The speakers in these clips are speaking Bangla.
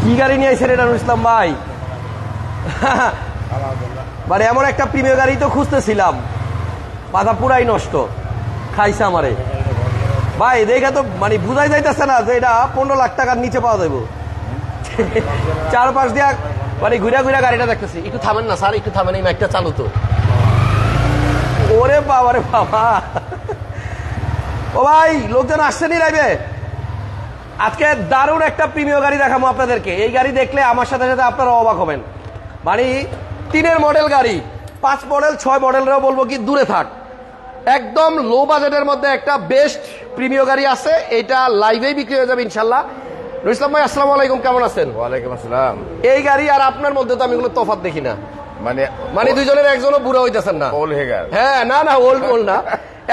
কি গাড়ি নিয়ে আইছেন এটা নুর ইসলাম ভাই? মানে এমন একটা প্রিমিয়ার গাড়ি তো খুঁজতেছিলাম, মাথা পুরাই নষ্ট, খাইছে আমারে ভাই। দেখে তো মানে বুঝাই যাইতেছে না যে এটা 15 লাখ টাকার নিচে পাওয়া যাবে। চারপাশ দিয়া মানে ঘুরা ঘুরা গাড়িটা দেখতেছি। একটু থামেন না স্যার, একটু থামেন, এই ম্যাকটা চালু তো। ওরে বাবা রে বাবা, ও ভাই লোকজন আসছেনি লাইভে। আজকে দারুণ একটা প্রিমিয়ার গাড়ি দেখাবো আপনাদেরকে। এই গাড়ি দেখলে আমার সাথে সাথে আপনারা অবাক হবেন। মানে 3-এর মডেল গাড়ি, 5 মডেল 6 মডেলরাও বলবো কি দূরে থাক, একদম লো বাজেটের মধ্যে একটা বেস্ট প্রিমিয়ার গাড়ি আছে। এটা লাইভেই বিক্রি হয়ে যাবে ইনশাল্লাহ। নুর ইসলাম ভাই আসসালামু আলাইকুম, কেমন আছেন? ওয়ালাইকুম আসসালাম। এই গাড়ি আর আপনার মধ্যে তো আমি কোনো তফাৎ দেখি না, মানে দুজনের একজনও বুড়া হইতেছেন না। হ্যাঁ, না না, ওল্ড ওল্ড না,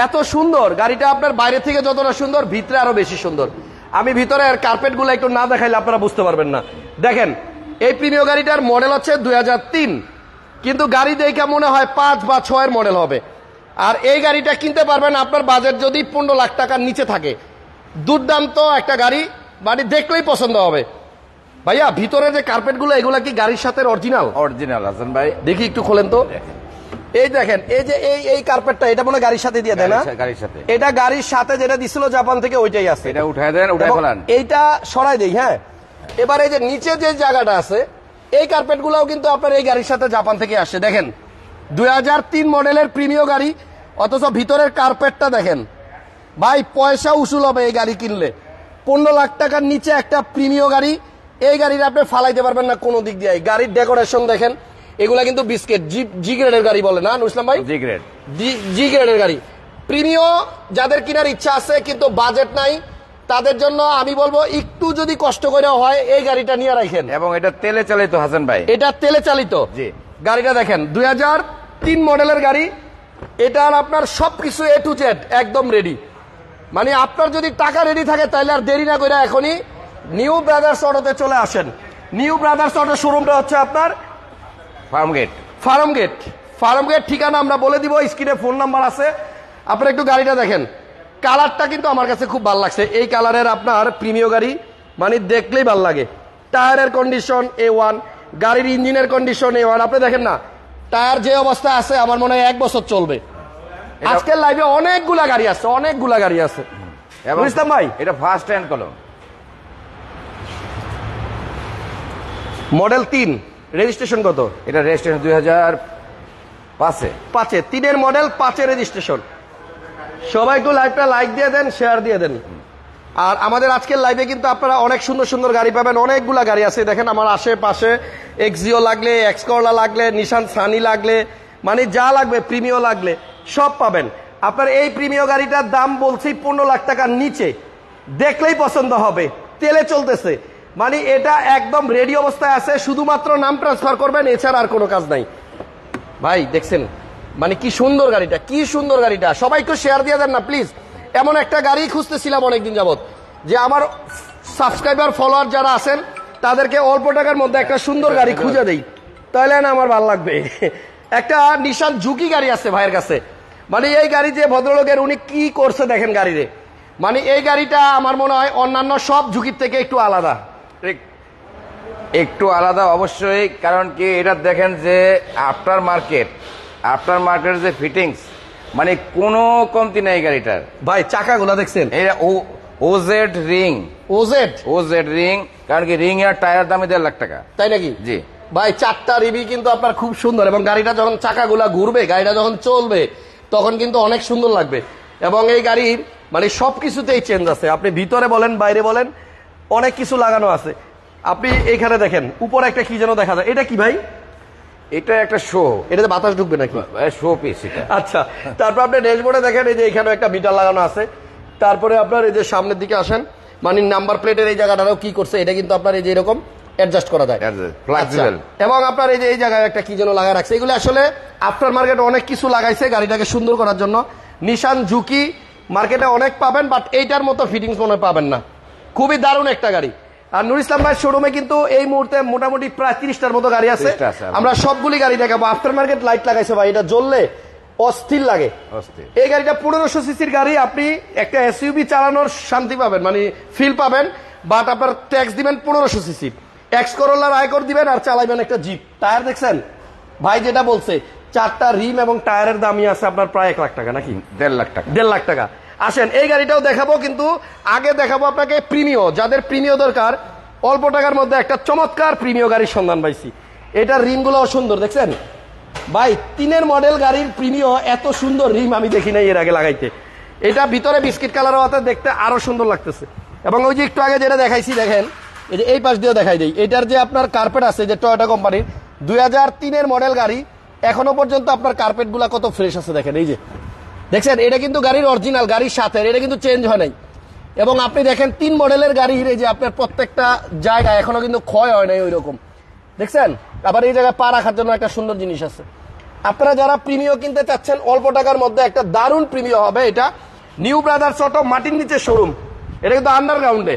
এত সুন্দর গাড়িটা। আপনার বাইরে থেকে যতটা সুন্দর, ভিতরে আরো বেশি সুন্দর। আমি ভিতরে কার্পেট গুলো একটু না দেখাইলে আপনারা বুঝতে পারবেন না। দেখেন, এই প্রিমিয়ার গাড়িটার মডেল হচ্ছে 2003, কিন্তু গাড়ি দেখে মনে হয় 5 বা 6-এর মডেল হবে। আর এই গাড়িটা কিনতে পারবেন আপনার বাজেট যদি 15 লাখ টাকার নিচে থাকে। দুর্দান্ত একটা গাড়ি, বাড়ি দেখলেই পছন্দ হবে। ভাইয়া ভিতরে যে কার্পেট গুলো, এগুলা কি গাড়ির সাথে অরিজিনাল? অরিজিনাল হাসান ভাই, দেখি একটু খোলেন তো। এই দেখেন, এই যে এই কার্পেটটা, এটা মনে গাড়ির সাথে দিয়ে দেয় না? গাড়ির সাথে, এটা গাড়ির সাথে যেটা দিছিল জাপান থেকে, ওইটাই আছে। এটা উঠায় দেন, উঠায় ফেলান। এইটা সরাই দেই। হ্যাঁ, এবার এই যে নিচে যে জায়গাটা আছে, এই কার্পেট গুলাও কিন্তু আপনার এই গাড়ির সাথে জাপান থেকে আসছে। দেখেন 2003 মডেলের প্রিমিয়ার গাড়ি, অথচ ভিতরের কার্পেটটা দেখেন ভাই, পয়সা উসুল হবে এই গাড়ি কিনলে। 15 লাখ টাকার নিচে একটা প্রিমিয়ার গাড়ি, এই গাড়ির আপনি ফালাইতে পারবেন না কোনো দিক দিয়ে। গাড়ির ডেকোরেশন দেখেন, এগুলা কিন্তু বিস্কিট জি গ্রেডের গাড়ি বলে না নুর ইসলাম ভাই? জি গ্রেডের গাড়ি। প্রিমিয়ার যাদের কেনার ইচ্ছা আছে কিন্তু বাজেট নাই, তাদের জন্য আমি বলবো একটু যদি কষ্ট করে হয় এই গাড়িটা নিয়ে রাখেন। এবং এটা তেলে চালিত হাসান ভাই, এটা তেলে চালিত। জি, গাড়িটা দেখেন 2003 মডেলের গাড়ি। এটার আপনার সবকিছু A to Z একদম রেডি। মানে আপনার যদি টাকা রেডি থাকে তাহলে আর দেরি না করে এখনই নিউ ব্রাদার্স অটোতে চলে আসেন। নিউ ব্রাদার্স অটো শোরুমটা হচ্ছে আপনার ফার্মগেট ঠিকানা আমরা বলে দিব, স্ক্রিনে ফোন নাম্বার আছে। আপনারা একটু গাড়িটা দেখেন, কালারটা কিন্তু আমার কাছে খুব ভালো লাগছে। এই কালারের আপনার প্রিমিয়ার গাড়ি, মানে দেখলেই ভালো লাগে। টায়ারের কন্ডিশন A1, গাড়ির ইঞ্জিনের কন্ডিশন A1। আপনি দেখেন না, টায়ার যে অবস্থা আছে আমার মনে হয় 1 বছর চলবে। আজকের লাইভে অনেকগুলা গাড়ি আছে, অনেকগুলা গাড়ি আছে। বুঝতাম ভাই, এটা ফার্স্ট হ্যান্ড কলম, মডেল 3, রেজিস্ট্রেশন কত? এটা রেজিস্ট্রেশন 2005-এ। 3-এর মডেল, 5-এর রেজিস্ট্রেশন। সবাই একটু লাইভটা লাইক দিয়ে দেন, শেয়ার দিয়ে দেন। আর আমাদের আজকের লাইভে কিন্তু আপনারা অনেক সুন্দর সুন্দর গাড়ি পাবেন, অনেকগুলা গাড়ি আছে। দেখেন আমার আশেপাশে এক্সিও লাগলে, এক্সকর্লা লাগলে, নিশান সানি লাগলে, মানে যা লাগবে, প্রিমিয়ার লাগলে সব পাবেন। আপনার এই প্রিমিয়ার গাড়িটার দাম বলছি 15 লাখ টাকার নিচে, দেখলেই পছন্দ হবে, তেলে চলতেছে। মানে এটা একদম রেডি অবস্থায় আছে, শুধুমাত্র নাম ট্রান্সফার করবেন, এছাড়া আর কোনো কাজ নাই। ভাই দেখছেন মানে কি সুন্দর গাড়িটা, কি সুন্দর গাড়িটা। সবাই একটু শেয়ার দিয়ে দেন না প্লিজ। এমন একটা গাড়ি খুঁজতেছিলাম অনেকদিন যাবত, যে আমার সাবস্ক্রাইবার ফলোয়ার যারা আছেন তাদেরকে অল্প টাকার মধ্যে একটা সুন্দর গাড়ি খুঁজে দেই, তাহলে না আমার ভালো লাগবে। একটা নিশান জুকি গাড়ি আছে ভাইয়ের কাছে। মানে এই গাড়ি যে ভদ্রলোকের, উনি কি করছে দেখেন গাড়িতে। মানে এই গাড়িটা আমার মনে হয় অন্যান্য সব ঝুঁকির থেকে একটু আলাদা। একটু আলাদা অবশ্যই, কারণ কি এটা দেখেন যে আফটার মার্কেট যে ফিটিংস, মানে কোনো কমতি নেই গাড়িটার। ভাই চাকাগুলা দেখছেন, এটা ওজেড রিং, কারণ কি রিং এর টায়ার দামে 1.5 লাখ টাকা। তাই নাকি? জি ভাই, 4টা রিবি কিন্তু আপনার খুব সুন্দর, এবং গাড়িটা যখন চাকাগুলা ঘুরবে, গাড়িটা যখন চলবে তখন কিন্তু অনেক সুন্দর লাগবে। এবং এই গাড়ির মানে সবকিছুতেই চেঞ্জ আছে, আপনি ভিতরে বলেন বাইরে বলেন অনেক কিছু লাগানো আছে। আপনি এইখানে দেখেন উপরে একটা কি যেন দেখা যায়, এটা কি ভাই? এটা একটা শো, এটাতে বাতাস ঢুকবে নাকি? শো পিস এটা। আচ্ছা, তারপর আপনি ড্যাশবোর্ডে দেখেন এই যে এখানে একটা মিটার লাগানো আছে। তারপরে আপনার এই যে সামনের দিকে আসেন, মানে নাম্বার প্লেটের এই জায়গাটাও কি করছে, এটা কিন্তু আপনার এই যে এরকম অ্যাডজাস্ট করা যায়, ফ্লেক্সিবল। এবং আপনার এই যে এই জায়গায় একটা কি যেন লাগা রাখছে। এগুলো আসলে আফটার মার্কেট অনেক কিছু লাগাইছে গাড়িটাকে সুন্দর করার জন্য। নিশান জুকি মার্কেটে অনেক পাবেন, বাট এইটার মতো ফিটিংস মনে পাবেন না। খুবই দারুণ একটা গাড়ি। আর নুর ইসলাম ভাই শোরুমে কিন্তু এই মুহূর্তে মোটামুটি প্রায় 30টার মতো গাড়ি আছে। আমরা সবগুলি গাড়ি দেখাবো। আফটার মার্কেট লাইট লাগাইছে ভাই, এটা জ্বললে অস্থির লাগে। এই গাড়িটা 1500 সিসির গাড়ি, আপনি একটা এসইউভি চালানোর শান্তি পাবেন, মানে ফিল পাবেন, বাট আপনার ট্যাক্স দিবেন 1500 সিসি। এক্স করোলার আয়কর দিবেন আর চালাইবেন একটা জিপ। টায়ার দেখছেন ভাই যেটা বলছে, 4টা রিম এবং টায়ারের দামই আছে আপনার প্রায় 1 লাখ টাকা, নাকি 1.5 লাখ টাকা। 1.5 লাখ টাকা। আসেন এই গাড়িটাও দেখাবো, কিন্তু আগে দেখাবো আপনাকে প্রিমিও। যাদের প্রিমিও দরকার, অল্প টাকার মধ্যে একটা চমৎকার প্রিমিও গাড়ির সন্ধান পাইছি। এটার রিমগুলো সুন্দর দেখছেন ভাই, 3-এর মডেল গাড়ির প্রিমিও এত সুন্দর রিম আমি দেখি নাই এর আগে লাগাইতে। এটা ভিতরে বিস্কিট কালারও আছে, দেখতে আরো সুন্দর লাগতেছে। এবং ওই যে একটু আগে যেটা দেখাইছি দেখেন, এই যে এই পাশ দিয়েও দেখাই দেই, এটার যে আপনার কার্পেট আছে যে টয়োটা কোম্পানির 2003-এর মডেল গাড়ি, এখনো পর্যন্ত আপনার কার্পেট গুলা কত ফ্রেশ আছে দেখেন। এই যে দেখছেন, এটা কিন্তু গাড়ির অরিজিনাল, গাড়ির সাথে, এটা কিন্তু চেঞ্জ হয় নাই। এবং আপনি দেখেন 3 মডেলের গাড়ির এই যে আপনার প্রত্যেকটা জায়গা এখনো কিন্তু ক্ষয় হয় নাই ওই রকম, দেখছেন। আবার এই জায়গায় পা রাখার জন্য একটা সুন্দর জিনিস আছে। আপনারা যারা প্রিমিও কিনতে চাচ্ছেন অল্প টাকার মধ্যে, একটা দারুণ প্রিমিও হবে এটা। নিউ ব্রাদার্স অটো, মাটির নিচে শোরুম, এটা কিন্তু আন্ডারগ্রাউন্ডে।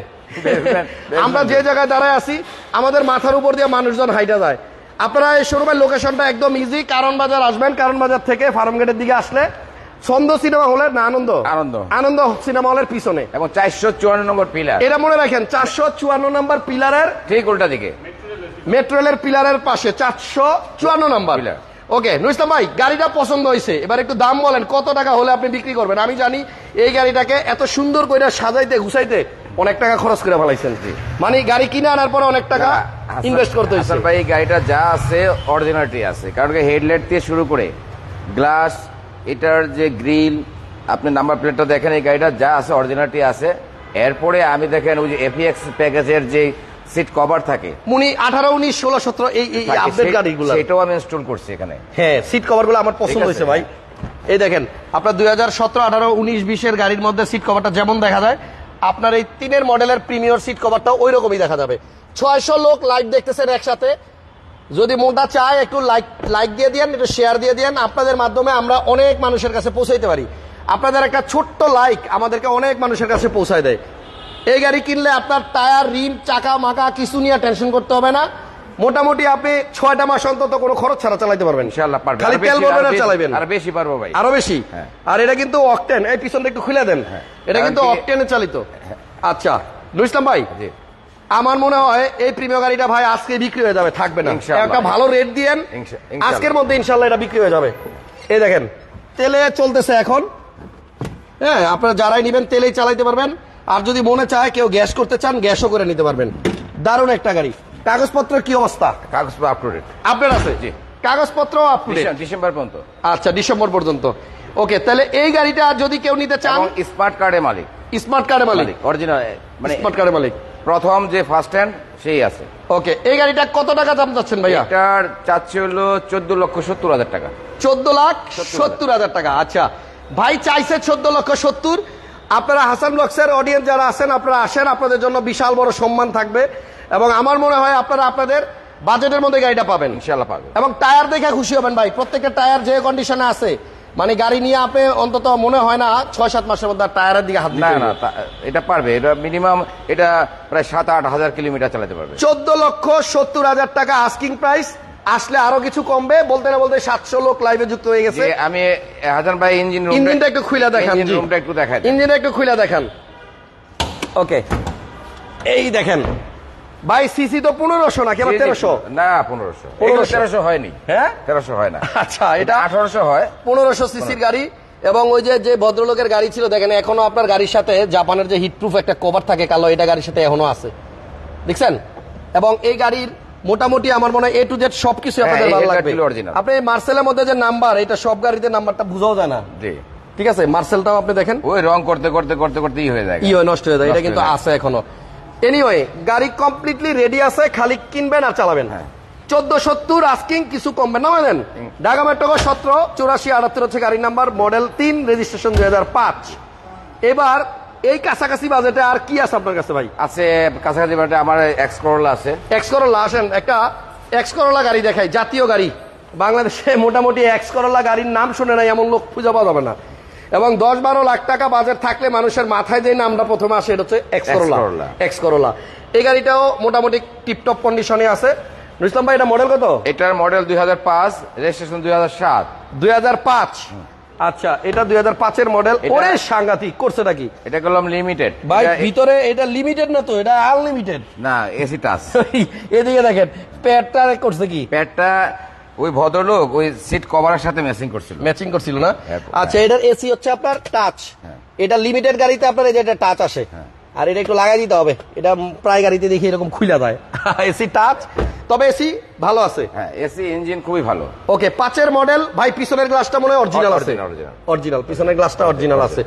আমরা যে জায়গায় দাঁড়ায় আছি আমাদের মাথার উপর দিয়ে মানুষজন হাইটা যায়। আপনারা এই শোরুমের লোকেশনটা একদম ইজি, কারণ বাজার আসবেন, কারণ বাজার থেকে ফার্ম গেটের দিকে আসলে ছন্দ সিনেমা হলের, না আনন্দ আনন্দ সিনেমা হলের পিছনে, এবং 454 নম্বর পিলার, এটা মনে রাখেন 454 নম্বর পিলারের ঠিক উল্টা দিকে, মেট্রো রেলের পিলারের পাশে 454 নম্বর। ওকে নুইসলাম ভাই, গাড়িটা পছন্দ হয়েছে, এবার একটু দাম বলেন কত টাকা হলে আপনি বিক্রি করবেন। আমি জানি এই গাড়িটাকে এত সুন্দর করে সাজাইতে গুছাইতে অনেক টাকা খরচ করে ফেলাইছেন, মানে গাড়ি কিনে আনার পরে অনেক টাকা ইনভেস্ট করতে হয়েছে। ভাই এই গাড়িটা যা আছে অরিজিনালিটি আছে, কারণ হেডলাইট থেকে শুরু করে গ্লাস, এটার যে গ্রিল, আপনি নাম্বার প্লেটটা দেখেন, এই গাড়িটা যা আছে অরিজিনালিটি আছে। এরপরে আমি দেখেন ওই যে এফএক্স প্যাকেজের যে সিট কভার থাকে, মুনি 18, 19, 16, 17 এই আপডেট গাড়িগুলো, সেটাও আমি ইনস্টল করছি এখানে। হ্যাঁ, সিট কভারগুলো আমার পছন্দ হয়েছে ভাই। এই দেখেন আপনার 2017, 18, 19, 20-এর গাড়ির মধ্যে সিট কভারটা যেমন দেখা যায়, আপনার এই 3-এর মডেলের প্রিমিয়র সিট কভারটা ওই রকমই দেখা যাবে। 600 লোক লাইভ দেখতেছেন একসাথে, যদি মনটা চায় একটু লাইক দিয়ে দিয়েন, একটু শেয়ার দিয়ে দিয়েন, আপনাদের মাধ্যমে আমরা অনেক মানুষের কাছে পৌঁছাইতে পারি। আপনাদের একটা ছোট্ট লাইক আমাদেরকে অনেক মানুষের কাছে পৌঁছায় দেয়। এই গাড়ি কিনলে আপনার টায়ার, রিম, চাকা মাকা কিছু নিয়ে টেনশন করতে হবে না। মোটামুটি আপনি 6টা মাস অন্তত কোনো খরচ ছাড়া চালাতে পারবেন, ইনশাআল্লাহ পারবেন। খালি তেল ভরবেন আর চালাবেন। আর বেশি পারবো ভাই, আরো বেশি। আর এটা কিন্তু অকটেন, এই পিছনটা একটু খুলে দেন, এটা কিন্তু অকটেনে চালিত। আচ্ছা নুইসলাম ভাই, আমার মনে হয় এই প্রিমিয়াম গাড়িটা ভাই আজকে বিক্রি হয়ে যাবে, থাকবে না। একটা ভালো রেট দিয়েন, আজকের মধ্যে ইনশাল্লাহ এটা বিক্রি হয়ে যাবে। এই দেখেন তেলে চলতেছে এখন। হ্যাঁ, আপনারা যারাই নিবেন তেলেই চালাইতে পারবেন, আর যদি মনে চায় কেউ গ্যাস করতে চান গ্যাসও করে নিতে পারবেন। দারুণ একটা গাড়ি। কাগজপত্রের কি অবস্থা? কাগজপত্র আপ টু ডেট, আপডেট আছে জি, কাগজপত্র আপ টু ডেট ডিসেম্বর পর্যন্ত। আচ্ছা, ডিসেম্বর পর্যন্ত। ওকে, তাহলে এই গাড়িটা যদি কেউ নিতে চান, স্মার্ট কার্ডের মালিক, স্মার্ট কার্ডের মালিক, অরিজিনাল মানে স্মার্ট কার্ডের মালিক, প্রথম যে ফার্স্ট হ্যান্ড সেই আছে। ওকে, এই গাড়িটা কত টাকা দাম চাচ্ছেন ভাইয়া? এটার চাচ্ছে হলো 14,70,000 টাকা। 14,70,000 টাকা। আচ্ছা ভাই চাইছে 14,70,000। আপনারা হাসান ব্লগসের অডিয়েন্স যারা আছেন, আপনারা আসেন, আপনাদের জন্য বিশাল বড় সম্মান থাকবে। এবং আমার মনে হয় আপনারা আপনাদের বাজেটের মধ্যে গাড়িটা পাবেন, ইনশাআল্লাহ পাবেন। এবং টায়ার দেখে খুশি হবেন ভাই। প্রত্যেকটা টায়ার যে কন্ডিশনে আছে, মানে গাড়ি নিয়ে আপনি অন্তত মনে হয় না 6-7 মাসের মধ্যে টায়ারের দিকে হাত দিতে না, এটা পারবে। এটা মিনিমাম এটা প্রায় 7-8 হাজার কিলোমিটার চালাতে পারবে। 14,70,000 টাকা আস্কিং প্রাইস। আসলে আরো কিছু কমবে। বলতে না বলতে 700 লোক লাইভে যুক্ত হয়ে গেছে। আমি হাসান ভাই ইঞ্জিনটা একটু খুলে দেখান, রুমটা একটু দেখান, ইঞ্জিনটা একটু খুলে দেখান। ওকে, এই দেখেন ভাই, সিসি তো 1500 নাকি 1300? না, 1500। 1300 হয়নি। হ্যাঁ, 1300 হয় না। আচ্ছা, এটা 1800 হয়। 1500 সিসির গাড়ি। এবং ওই যে ভদ্রলোকের গাড়ি ছিল দেখেন, এখনো আপনার গাড়ির সাথে জাপানের যে হিটপ্রুফ একটা কভার থাকে কালো, এটা গাড়ির সাথে এখনো আছে, দেখছেন। এবং এই গাড়ির মোটামুটি আমার মনে হয় A to Z সবকিছু আপনাদের ভালো লাগবে। আপনি মার্সেলের মধ্যে যে নাম্বার, এটা সব গাড়িতে নাম্বারটা বুঝাও যায় না। ঠিক আছে, মার্সেলটাও আপনি দেখেন, ওই রং করতে করতে করতে করতে হয়ে যায়, নষ্ট হয়ে যায়। এটা কিন্তু আছে এখনো। এনিওয়ে, গাড়ি কমপ্লিটলি রেডি আছে, খালি কিনবেন আর চালাবেন। 14,70 আস্কিং, কিছু কমবে না। বলেন ঢাকা মেট্রো 17-84-78 হচ্ছে গাড়ির নাম্বার, মডেল 3, রেজিস্ট্রেশন 2005। এবার এই কাছাকাছি বাজেটে আর কি আছে আপনার কাছে ভাই? আছে কাছাকাছি বাজেটে আমার এক্স করোলা আছে। এক্স করোলা, আসেন একটা এক্স করোলা গাড়ি দেখাই, জাতীয় গাড়ি। বাংলাদেশে মোটামুটি এক্স করোলা গাড়ির নাম শুনে নাই এমন লোক খুঁজে পাওয়া যাবে না। এবং 10-12 লাখ টাকা বাজেট থাকলে মানুষের মাথায় যে নামটা প্রথমে আসে, এটা হচ্ছে এক্স করোলা। এক্স করোলা এই গাড়িটাও মোটামুটি টিপটপ কন্ডিশনে আছে। নুইসলাম ভাই, এটা মডেল কত? এটার মডেল 2005, রেজিস্ট্রেশন 2007। 2005 আচ্ছা, এটা 2005 মডেল। ওরে সাংঘাতিক করছে নাকি? এটা করলাম লিমিটেড ভাই ভিতরে এটা লিমিটেড না তো, এটা আনলিমিটেড না, এসি টাচ। এদিকে দেখেন প্যাডটা করছে কি, প্যাডটা ওই ভদ্রলোক ওই সিট কভারের সাথে ম্যাচিং করছিল না? আচ্ছা, এটার এসি হচ্ছে আপনার টাচ। এটা লিমিটেড গাড়িতে আপনার এই যে এটা টাচ আসে, আর এটা একটু লাগাই দিতে হবে। এটা প্রায় গাড়িতে দেখি এরকম খুলে যায় এসি টাচ, তবে এসি ভালো আছে। হ্যাঁ, এসি ইঞ্জিন খুবই ভালো। ওকে, 5 মডেল ভাই। পিছনের গ্লাসটা মনে হয় অরিজিনাল আছে, অরিজিনাল পিছনের গ্লাসটা অরিজিনাল আছে।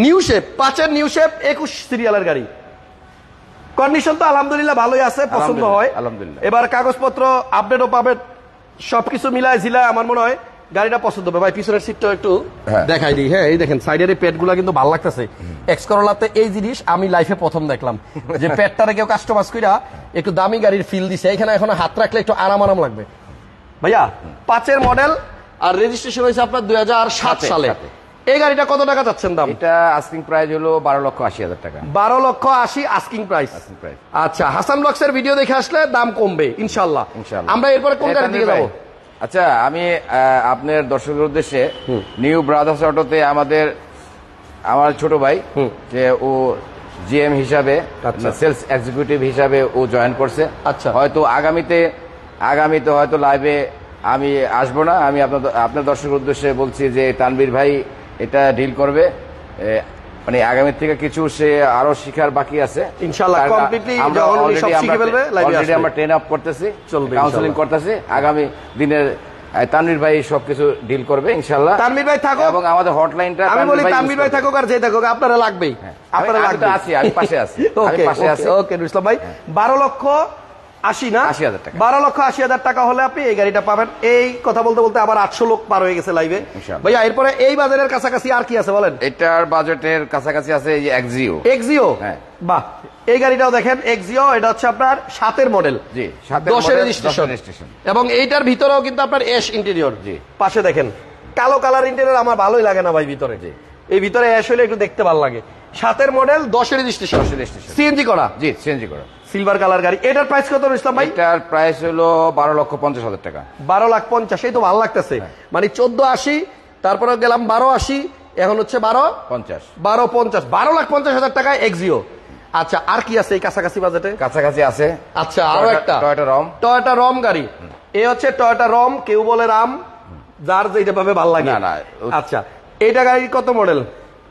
নিউ শেপ, 5 নিউ শেপ, 21 সিরিয়ালের গাড়ি। কন্ডিশন তো আলহামদুলিল্লাহ ভালোই আছে, পছন্দ হয় আলহামদুলিল্লাহ। এবার কাগজপত্র আপডেটও পাবে, সবকিছু মিলায় ঝিলায় আমার মনে হয় গাড়িটা পছন্দ হবে। ভাই পিছনের সিটটাও একটু দেখাই দিই। হ্যাঁ, এই দেখেন সাইডের পেট গুলা কিন্তু ভালো লাগতেছে। এক্স করোলাতে এই জিনিস আমি লাইফে প্রথম দেখলাম, যে পেটটারে কেউ কাস্টমাইজ কইরা একটু দামি গাড়ির ফিল দিছে। এখানে এখন হাত রাখলে একটু আরাম আরাম লাগবে। ভাইয়া 5 মডেল আর রেজিস্ট্রেশন হয়েছে আপনার 2007 সালে। এই গাড়িটা কত টাকা চাচ্ছেন দাম? এটা আস্কিং প্রাইস হলো 12,80,000 টাকা। 12,80,000 আস্কিং প্রাইস। আচ্ছা, হাসান ব্লগসের ভিডিও দেখে আসলে দাম কমবে ইনশাআল্লাহ। আমরা এরপরে কোন গাড়ির দিকে যাবো? আচ্ছা, আমি আপনার দর্শকের উদ্দেশ্যে নিউ ব্রাদার্স অটোতে আমার ছোট ভাই, যে ও জিএম হিসাবে, সেলস এক্সিকিউটিভ হিসাবে ও জয়েন করছে। আচ্ছা, হয়তো আগামীতে হয়তো লাইভে আমি আসবো না। আমি আপনার দর্শকের উদ্দেশ্যে বলছি যে তানভীর ভাই এটা ডিল করবে। মানে আগামী থেকে কিছু সে আরো শিখার বাকি আছে ইনশাআল্লাহ। কমপ্লিটলি যখন উনি সব শিখে ফেলবে লাইভে আসবে। আমরা ট্রেন আপ করতেছি, কাউন্সেলিং করতেছি। আগামী দিনের তানভীর ভাই সবকিছু ডিল করবে ইনশাআল্লাহ। তানভীর ভাই থাকো, এবং আমাদের হটলাইনটা আমি বলি তানভীর ভাই থাকুক আর যে থাকুক আপনারা লাগবেই, আপনারা লাগবে। আমি পাশে আছি। ওকে রুসলাম ভাই, 12,80,000 না, 80,000 টাকা। 12,80,000 টাকা হলে আপনি এই গাড়িটা পাবেন। এই কথা বলতে বলতে আবার 800 লোক পার হয়ে গেছে লাইভে। ভাইয়া এরপরে এই বাজারের কাছাকাছি আর কি আছে বলেন? এটার বাজেটের কাছাকাছি আছে এই যে এক্সিও। বাহ, এই গাড়িটাও দেখেন এক্সিও। এটা হচ্ছে আপনার 7 মডেল, জি, 10 রেজিস্ট্রেশন। এবং এইটার ভিতরেও কিন্তু আপনার এশ ইন্টেরিয়র। জি, পাশে দেখেন কালো কালার ইন্টেরিয়র আমার ভালোই লাগে না ভাই ভিতরে। জি, এই ভিতরে অ্যাশ হলে একটু দেখতে ভালো লাগে। 7 মডেল, 10 রেজিস্ট্রেশন, সিএনজি করা। জি, সিএনজি করা, সিলভার কালার গাড়ি। এটার প্রাইস কত ইসলাম ভাই? এটার প্রাইস হলো 12,50,000 টাকা। 12,50,000, এই তো ভালো লাগতেছে। মানে 14,80, তারপরে গেলাম 12,80, এখন হচ্ছে 12,50, 12,50,000 টাকায় এক্সিও। আচ্ছা, আর কি আছে এই কাছাকাছি বাজেটে? কাছাকাছি আছে, আচ্ছা, আরো একটা টয়োটা রম গাড়ি। এ হচ্ছে টয়োটা রম, কেউ বলে রাম, যার যেটা ভাবে ভালো লাগে। আচ্ছা, এইটা গাড়ি কত মডেল?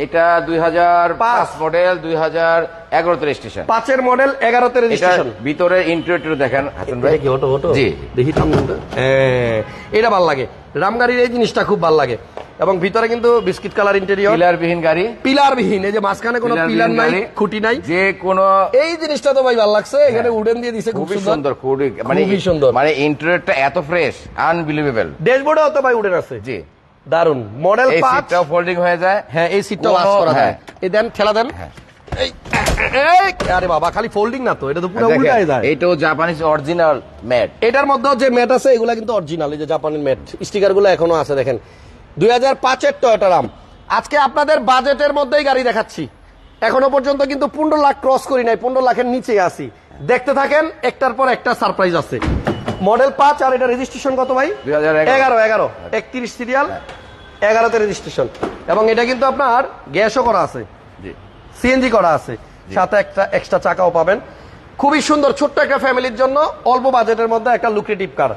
এটা 2005 মডেল, 2011 রেজিস্ট্রেশন। 5 model, 11 registration. ভিতরে ইন্টেরিয়র দেখেন হাসান ভাই। জি, দেখি এটা ভালো লাগে। রাম গাড়ির এই জিনিসটা খুব ভালো লাগে। এবং ভিতরে কিন্তু বিস্কিট কালার ইন্টেরিয়র, পিলারবিহীন গাড়ি, পিলারবিহীন। এই যে মাঝখানে কোনো পিলার নাই, খুঁটি নাই, যে কোনো। এই জিনিসটা তো ভাই ভালো লাগছে। এখানে উডেন দিয়ে দিছে, খুব সুন্দর, খুবই সুন্দর। মানে ইন্টেরিয়রটা এত ফ্রেশ, আনবিলিভেবল। ড্যাশবোর্ডেও তো ভাই উডেন আছে। জি, দারুন মডেল। 5 সিটটাও ফোল্ডিং হয়ে যায়। হ্যাঁ, এই সিটটা ওয়াশ করা যায়। এই দেন, ঠেলা দেন। আরে বাবা, খালি ফোল্ডিং না তো, এটা তো পুরো উল্টায় যায়। এটাও জাপানিজ অরিজিনাল ম্যাট। এটার মধ্যে যে ম্যাট আছে এগুলা কিন্তু অরিজিনাল। এই যে জাপানের ম্যাট, স্টিকার গুলো এখনো আছে দেখেন। 2005 টয়োটা রাম। আজকে আপনাদের বাজেটের মধ্যেই গাড়ি দেখাচ্ছি। এখনো পর্যন্ত কিন্তু 15 লাখ ক্রস করি নাই, 15 লাখের নিচে আছি। দেখতে থাকেন, একটার পর একটা সারপ্রাইজ আছে। মডেল 5, আর এটা রেজিস্ট্রেশন কত ভাই? 2011, 31 সিরিয়াল, 11তে রেজিস্ট্রেশন। এবং এটা কিন্তু আপনার গ্যাসও করা আছে, সিএনজি করা আছে, সাথে একটা এক্সট্রা চাকাও পাবেন। খুবই সুন্দর, ছোট্ট একটা ফ্যামিলির জন্য অল্প বাজেটের মধ্যে একটা লুক্রেটিভ কার।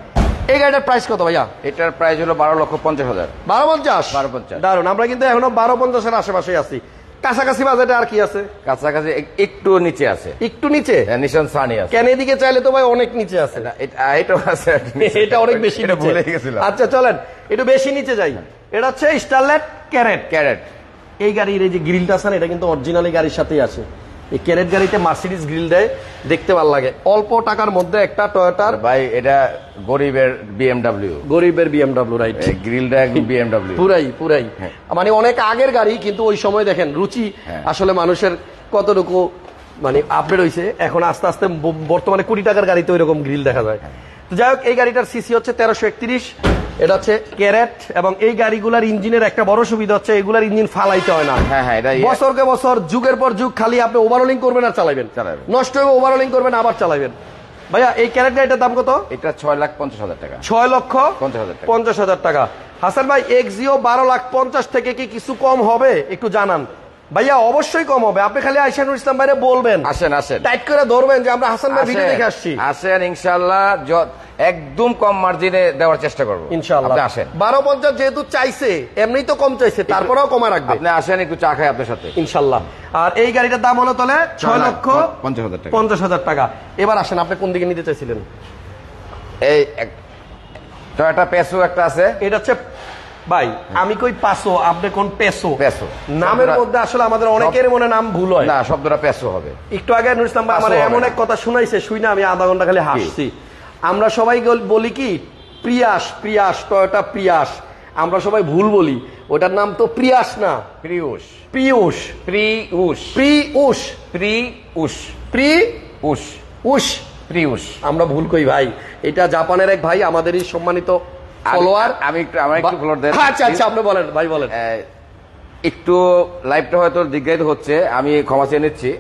এই গাড়িটার প্রাইস কত ভাইয়া? এটার প্রাইস হলো 12,50,000। 12,50? দারুন, আমরা কিন্তু এখনো 12,50-এর আশেপাশে আছি। কাছাকাছি বাজেটে আর কি আছে? কাছাকাছি একটু নিচে আছে। একটু নিচে? নিশান সানি আছে। কেন এদিকে চাইলে তো ভাই অনেক নিচে আছে। এটাও আছে, এটা অনেক বেশি ভুলে গেছিলাম। আচ্ছা চলেন একটু বেশি নিচে যাই। এটা হচ্ছে স্টারলেট ক্যারেট। এই গাড়ির এই যে গ্রিলটা আছে না, এটা কিন্তু অরিজিনালি গাড়ির সাথেই আছে। এই ক্যারেট গাড়িতে মার্সিডিজ গ্রিল দেয়, দেখতে ভালো লাগে। অল্প টাকার মধ্যে একটা টয়োটার। ভাই এটা গরিবের বিএমডব্লিউ, রাইট? গ্রিলটা বিএমডব্লিউ পুরাই। মানে অনেক আগের গাড়ি, কিন্তু ওই সময় দেখেন রুচি আসলে মানুষের কতটুকু মানে আপডেট হয়েছে। এখন আস্তে আস্তে বর্তমানে 20 টাকার গাড়িতে ওই রকম গ্রিল দেখা যায়। তো যাই হোক, এই গাড়িটার সিসি হচ্ছে 1331। এটা হচ্ছে ক্যারেট। এবং এই গাড়িগুলার ইঞ্জিনের একটা বড় সুবিধা হচ্ছে এগুলার ইঞ্জিন ফালাইতে হয় না। বছরকে বছর, যুগের পর যুগ, খালি আপনি ওভারহোলিং করবেন আর চালাবেন, নষ্ট হবে ওভারহোলিং করবেন আবার চালাবেন। ভাইয়া এই ক্যারেট গাড়িটার দাম কত? এটা 6,50,000 টাকা। 6,50,000 টাকা। হাসান ভাই এক্সিও 12,50,000 থেকে কি কিছু কম হবে একটু জানান ভাইয়া। অবশ্যই কম হবে, আপনি খালি আইসানুর ইসলাম ভাইরে বলবেন, আসেন আসেন টাইট করে ধরবেন যে আমরা হাসান ভাই ভিডিও দেখে আসছি। আসেন ইনশাআল্লাহ, একদম কম মার্জিনে দেওয়ার চেষ্টা করবো ইনশাআল্লাহ। আপনি আসেন। 12,50 যেহেতু চাইছে, এমনি তো কম চাইছে, তারপরেও কমা রাখবে। আপনি আসেন, একটু চা খাই আপনার সাথে ইনশাআল্লাহ। আর এই গাড়িটার দাম হলো তাহলে 6,50,000 টাকা। এবার আসেন, আপনি কোন দিকে নিতে চাইছিলেন? এই টয়োটা পেসো একটা আছে, এটা হচ্ছে ভাই আমি কই পাসো, আপনি কোন পেসো? পেসো নামের মধ্যে আসলে আমাদের অনেকের মনে নাম ভুল হয় না, শব্দটা পেসো হবে। একটু আগে নুর ইসলাম ভাই আমার এমন এক কথা শুনাইছে, শুনে আমি আধা ঘন্টা খালি হাসছি। আমরা সবাই বলি কি প্রিয়াস, প্রিয়াস, টয়োটা প্রিয়াস, আমরা সবাই ভুল বলি। ওটার নাম তো প্রিয়াস না, প্রিউস, পিউষ, প্রিউস, প্রিউষ, প্রিউস, প্রিউষ, উষ, প্রিউস। আমরা ভুল কই ভাই। এটা জাপানের এক ভাই, আমাদেরই সম্মানিত ফলোয়ার। আমি একটু ফলোয়ার দেন। আচ্ছা আচ্ছা, আপনি বলেন ভাই, বলেন। একটু লাইভটা হয়তো দীর্ঘায়িত হচ্ছে, আমি ক্ষমা চেয়ে নিচ্ছি।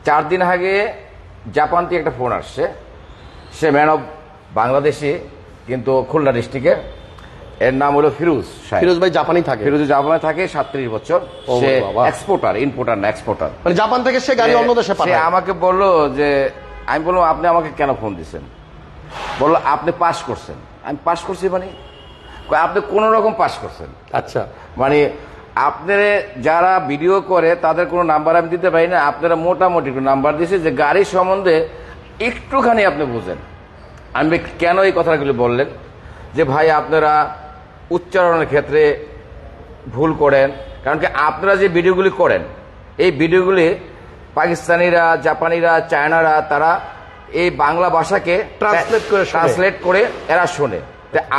4 দিন আগে জাপান থেকে একটা ফোন আসছে, সে ম্যান অফ বাংলাদেশি, কিন্তু খুলনা ডিস্ট্রিক্টের। এর নাম হলো ফিরোজ সাহেব। ফিরোজ ভাই জাপানি থাকে? ফিরোজ জাপানে থাকে 37 বছর। সে এক্সপোর্টার, ইম্পোর্টার না, এক্সপোর্টার। মানে জাপান থেকে সে গাড়ি অন্য দেশে পাঠায়। সে আমাকে বললো যে, আমি বললাম আপনি আমাকে কেন ফোন দিচ্ছেন? বললো আপনি পাস করছেন। আমি পাস করছি মানে? আপনি কোন রকম পাস করছেন? আচ্ছা, মানে আপনারা যারা ভিডিও করে তাদের কোনো নাম্বার আমি দিতে পারি না, আপনারা মোটামুটি একটু নাম্বার দিয়েছে যে গাড়ির সম্বন্ধে একটুখানি আপনি বুঝেন। আমি কেন এই কথাগুলি বললেন যে ভাই আপনারা উচ্চারণের ক্ষেত্রে ভুল করেন, কারণ কি আপনারা যে ভিডিওগুলি করেন, এই ভিডিওগুলি পাকিস্তানিরা, জাপানিরা, চায়নারা তারা এই বাংলা ভাষাকে ট্রান্সলেট করে এরা শোনে।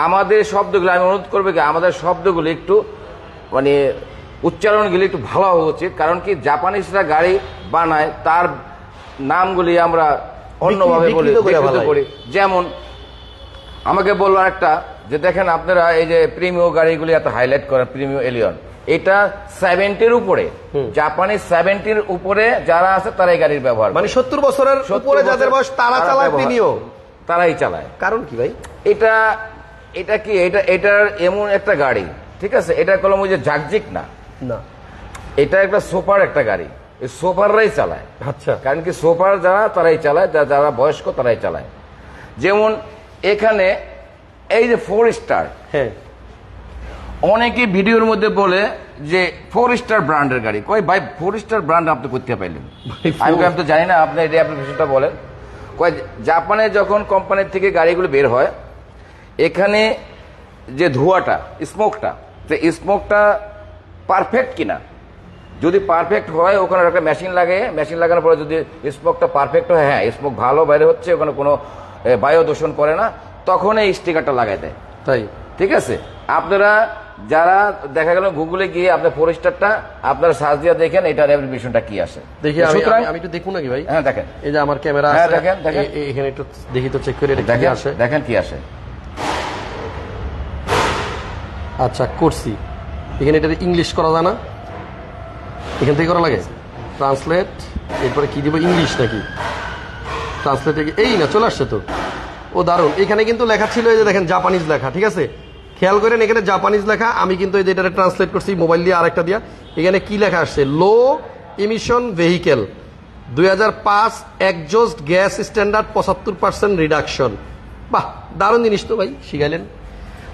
আমাদের শব্দগুলো, আমি অনুরোধ করবো কি আমাদের শব্দগুলো একটু মানে উচ্চারণগুলি একটু ভালো হওয়া উচিত। কারণ কি জাপানিজরা গাড়ি বানায়, তার নামগুলি আমরা অন্যভাবে বলি, বিকৃত করি। যেমন আমাকে বললো একটা যে দেখেন আপনারা এই যে প্রিমিও গাড়িগুলি এত হাইলাইট করেন, প্রিমিও এলিয়ন, এটা 70-র উপরে, জাপানি 70-র উপরে যারা আছে তারা এই গাড়ির ব্যবহার, মানে 70 বছরের উপরে যাদের বয়স তারা চালায় প্রিমিও, তারাই চালায়। কারণ কি ভাই? এটা কি এটার এমন একটা গাড়ি, ঠিক আছে, এটা কলম ওই যে জাকজিক না, এটা একটা সোপার একটা গাড়ি, এই সোপাররাই চালায়। আচ্ছা, কারণ কি সোপার যারা তারাই চালায়, যারা বয়স্ক তারাই চালায়। যেমন এখানে এই যে 4 স্টার, হ্যাঁ, অনেকে ভিডিওর মধ্যে বলে যে 4 স্টার ব্র্যান্ডের গাড়ি। কই ভাই 4 স্টার ব্র্যান্ড আপনি করতে পাইলেন? আমি তো জানি না, আপনি এই অ্যাপ্লিকেশনটা বলেন। কয় জাপানে যখন কোম্পানির থেকে গাড়িগুলো বের হয়, এখানে যে ধোঁয়াটা, স্মোকটা, স্মোকটা পারফেক্ট কিনা, যদি পারফেক্ট হয় ওখানে একটা মেশিন লাগানোর পরে যদি স্মোকটা পারফেক্ট হয়, হ্যাঁ স্মোক ভালো বাইরে হচ্ছে, ওখানে কোনো বায়ু দূষণ করে না, তখন এই স্টিকারটা লাগাই দেয়। তাই ঠিক আছে, আপনারা যারা দেখা গেল গুগলে গিয়ে আপনার 4 স্টারটা আপনারা সার্চ দিয়ে দেখেন এটার অ্যাপ্লিকেশনটা কি আসে। দেখি আমি একটু দেখুন নাকি ভাই? হ্যাঁ দেখেন, এই যে আমার ক্যামেরা আছে, দেখেন এখানে একটু দেখি তো, চেক করে এটা কি আসে, দেখেন কি আসে। আচ্ছা করছি, এখানে এটা ইংলিশ করা যায় না? এখান থেকে করা লাগে ট্রান্সলেট, এরপরে কি দিব, ইংলিশ নাকি ট্রান্সলেট? এই না, চলে আসছে তো, ও দারুণ। এখানে কিন্তু লেখা ছিল এই যে দেখেন জাপানিজ লেখা, ঠিক আছে, খেয়াল করেন এখানে জাপানিজ লেখা। আমি কিন্তু এই যে এটা ট্রান্সলেট করছি মোবাইল দিয়ে, আরেকটা দিয়া। এখানে কি লেখা আসছে? Low emission vehicle 2005 exhaust gas standard 75% reduction. বাহ, দারুণ জিনিস তো ভাই, শিখাইলেন।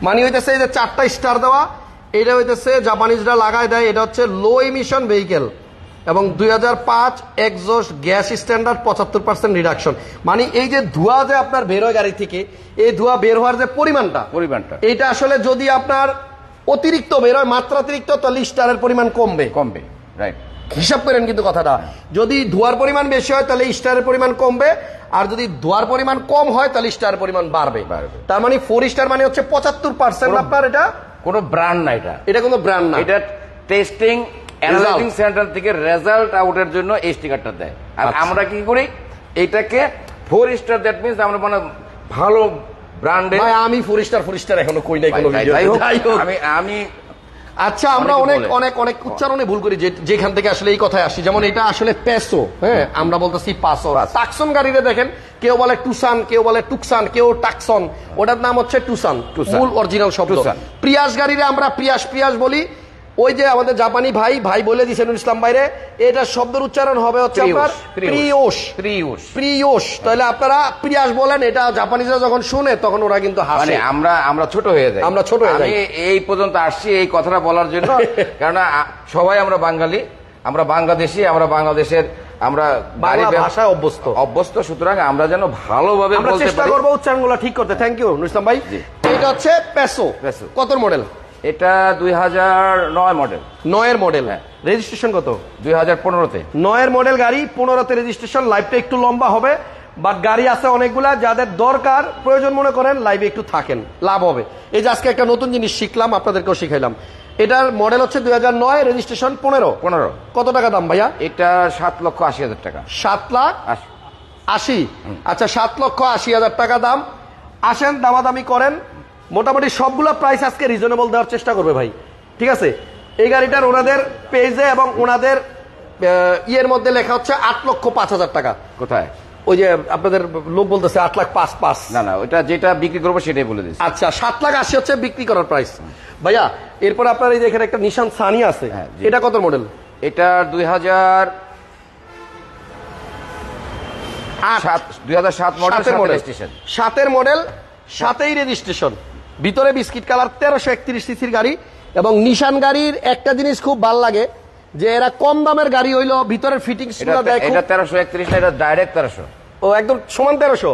মানে হইতেছে এই যে 4টা স্টার দেওয়া, এটা হইতেছে জাপানিজরা লাগায় দেয়, এটা হচ্ছে লো ইমিশন ভেহিকেল এবং 2005 এক্সজস্ট গ্যাস স্ট্যান্ডার্ড 75% রিডাকশন। মানে এই যে ধোঁয়া যে আপনার বের হয় গাড়ি থেকে, এই ধোঁয়া বের হওয়ার যে পরিমাণটা, এটা আসলে যদি আপনার অতিরিক্ত বের হয়, মাত্রাতিরিক্ত, তাহলে স্টারের পরিমাণ কমবে। রাইট, হিসাব করেন কিন্তু কথাটা। যদি ধোঁয়ার পরিমাণ বেশি হয় তাহলে স্টারের পরিমাণ কমবে, আর যদি ধোঁয়ার পরিমাণ কম হয় তাহলে স্টারের পরিমাণ বাড়বে। তার মানে 4 স্টার মানে হচ্ছে 75% আপনার। এটা কোনো ব্র্যান্ড না, এটা কোনো ব্র্যান্ড না, এটা টেস্টিং অ্যানালাইজিং সেন্টার থেকে রেজাল্ট আউটের জন্য এই স্টিকারটা দেয়। আর আমরা কি করি, এটাকে 4 স্টার, দ্যাট মিন্স আমরা মানে ভালো ব্র্যান্ডে। আমি 4 স্টার এখনো কই নাই কোনো ভিডিও। আচ্ছা আমরা অনেক অনেক অনেক উচ্চারণে ভুল করি, যেখান থেকে আসলে এই কথায় আসি। যেমন এটা আসলে পেসো, হ্যাঁ আমরা বলতেছি পাসো। টাকসন গাড়িতে দেখেন কেউ বলে টুসান, কেউ বলে টুকসান, কেউ টাকসন, ওটার নাম হচ্ছে টুসান, মূল অরিজিনাল শব্দ। প্রিয়াস গাড়িতে আমরা প্রিয়াস প্রিয়াস বলি। ওই যে আমাদের জাপানি ভাই ভাই বলে দিয়েছেন ইসলাম বাইরে, এটা শব্দের উচ্চারণ হবে হচ্ছে আপনার প্রিয়োস, প্রিয়োস, প্রিয়োস। তাহলে আপনারা প্রিয়াস বলেন, এটা জাপানিজরা যখন শুনে তখন ওরা কিন্তু হাসে। আমরা ছোট হয়ে যাই, আমরা ছোট হয়ে যাই। আমি এই পর্যন্ত আসছি এই কথাটা বলার জন্য, কারণ সবাই আমরা বাঙালি, আমরা বাংলাদেশি, আমরা বাংলাদেশের, আমরা বাংলা ভাষায় অভ্যস্ত, সুতরাং আমরা যেন ভালোভাবে বলতে পারি, চেষ্টা করবো উচ্চারণগুলো ঠিক করতে। থ্যাংক ইউ ইসলাম ভাই। এটা হচ্ছে পেসো। কত মডেল? এটা 2009 মডেল। 9 মডেল। রেজিস্ট্রেশন কত? 2015-তে। 9 মডেল গাড়ি, 15-তে রেজিস্ট্রেশন। লাইফটা একটু লম্বা হবে, বাট গাড়ি আছে অনেকগুলা, যাদের দরকার প্রয়োজন মনে করেন লাইভে একটু থাকেন, লাভ হবে। এই যে আজকে একটা নতুন জিনিস শিখলাম, আপনাদেরকেও শিখাইলাম। এটার মডেল হচ্ছে 2009, রেজিস্ট্রেশন 15। কত টাকা দাম ভাইয়া? এটা 7,80,000 টাকা। 7,80,000। আচ্ছা 7,80,000 টাকা দাম। আসেন দামাদামি করেন, মোটামুটি সবগুলো প্রাইস আজকে রিজনেবল দেওয়ার চেষ্টা করবে ভাই, ঠিক আছে? এই গাড়িটার ওনাদের পেজে এবং ওনাদের ইয়ের মধ্যে লেখা হচ্ছে 8,05,000 টাকা। কোথায়? ওই যে আপনাদের লোক বলতেছে 8,05,500। না ওটা যেটা বিক্রি করবো সেটাই বলে দিচ্ছি। আচ্ছা 7,80,000 হচ্ছে বিক্রি করার প্রাইস ভাইয়া। এরপর আপনার এই যে এখানে একটা নিশান সানি আছে, এটা কত মডেল? এটা 2007 মডেল। 7-এর মডেল, 7-এই রেজিস্ট্রেশন। ভিতরে বিস্কিট কালার, 1331 সিসির গাড়ি। এবং নিশান গাড়ির একটা জিনিস খুব ভালো লাগে যে এরা কম দামের গাড়ি হইলো ভিতরের ফিটিংস গুলো দেয়। এটা 1331 না, এটা ডাইরেক্ট 1300। ও একদম সমান 1300।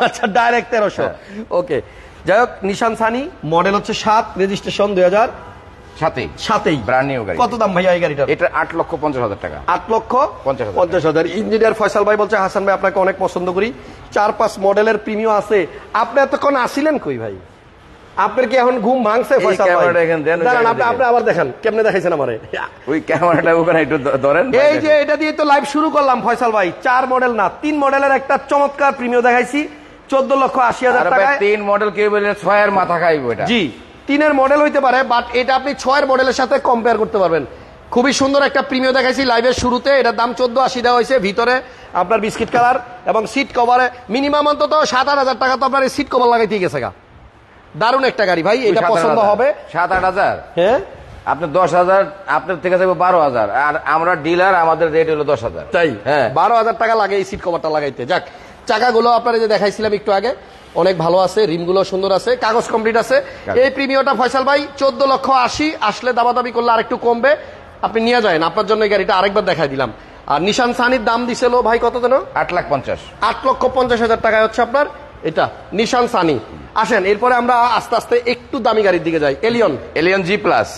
আচ্ছা ডাইরেক্ট 1300। ওকে যাই হোক, নিশান সানি মডেল হচ্ছে 7, রেজিস্ট্রেশন 2007। ব্র্যান্ড নিউ গাড়ি। কত দাম ভাইয়া এই গাড়িটা? এটা 8,50,000 টাকা। 8,50,000। ইঞ্জিনিয়ার ফয়সাল ভাই বলছে হাসান ভাই আপনাকে অনেক পছন্দ করি, 4-5 মডেলের প্রিমিয়াম আছে। আপনি এতক্ষণ আসিলেন কই ভাই? আপনার কি এখন ঘুম ভাঙছে? আপনি আবার দেখান কেমনে দেখাইছেন আমারে। ওই ক্যামেরাটা ওখানে একটু ধরেন। এই যে এটা দিয়ে তো লাইভ শুরু করলাম ফয়সাল ভাই। 4 মডেল না 3 মডেলের একটা চমৎকার প্রিমিয়াম দেখাইছি 14,80,000 টাকা। 3 মডেল কেউ বলে 6 এর মাথা খাইব। এটা জি 3-এর মডেল হইতে পারে, বাট এটা আপনি 6-এর মডেলের সাথে কম্পেয়ার করতে পারবেন। খুবই সুন্দর একটা প্রিমিয়াম দেখাইছি লাইভের শুরুতে। এটার দাম 14,80 দেওয়া হয়েছে। ভিতরে আপনার বিস্কিট কালার এবং সিট কভারে মিনিমাম অন্তত 7-8,000 টাকা তো আপনার এই সিট কভার লাগাইতে গেছে গা। দারুণ একটা গাড়ি ভাই, এটা পছন্দ হবে। 7-8,000। হ্যাঁ আপনি 10,000, আপনার থেকে যাবে 12,000, আর আমরা ডিলার, আমাদের রেট হলো 10,000। তাই 12,000 টাকা লাগে এই সিট কভারটা লাগাইতে। যাক, চাকাগুলো আপনারা যে দেখাইছিলাম একটু আগে অনেক ভালো আছে, রিমগুলো সুন্দর আছে, কাগজ কমপ্লিট আছে। এই প্রিমিয়ামটা ফয়সাল ভাই 14,80,000, আসলে দামাদামি করলে আরেকটু কমবে, আপনি নিয়ে যান। আপনার জন্য এই গাড়িটা আরেকবার দেখাই দিলাম। আর নিশান সানির দাম দিছিল ভাই কত যেন? 8,50,000। 8,50,000 টাকায় হচ্ছে আপনার এটা নিশান সানি। আসেন এরপরে আমরা আস্তে আস্তে একটু দামি গাড়ির দিকে যাই। Allion G plus.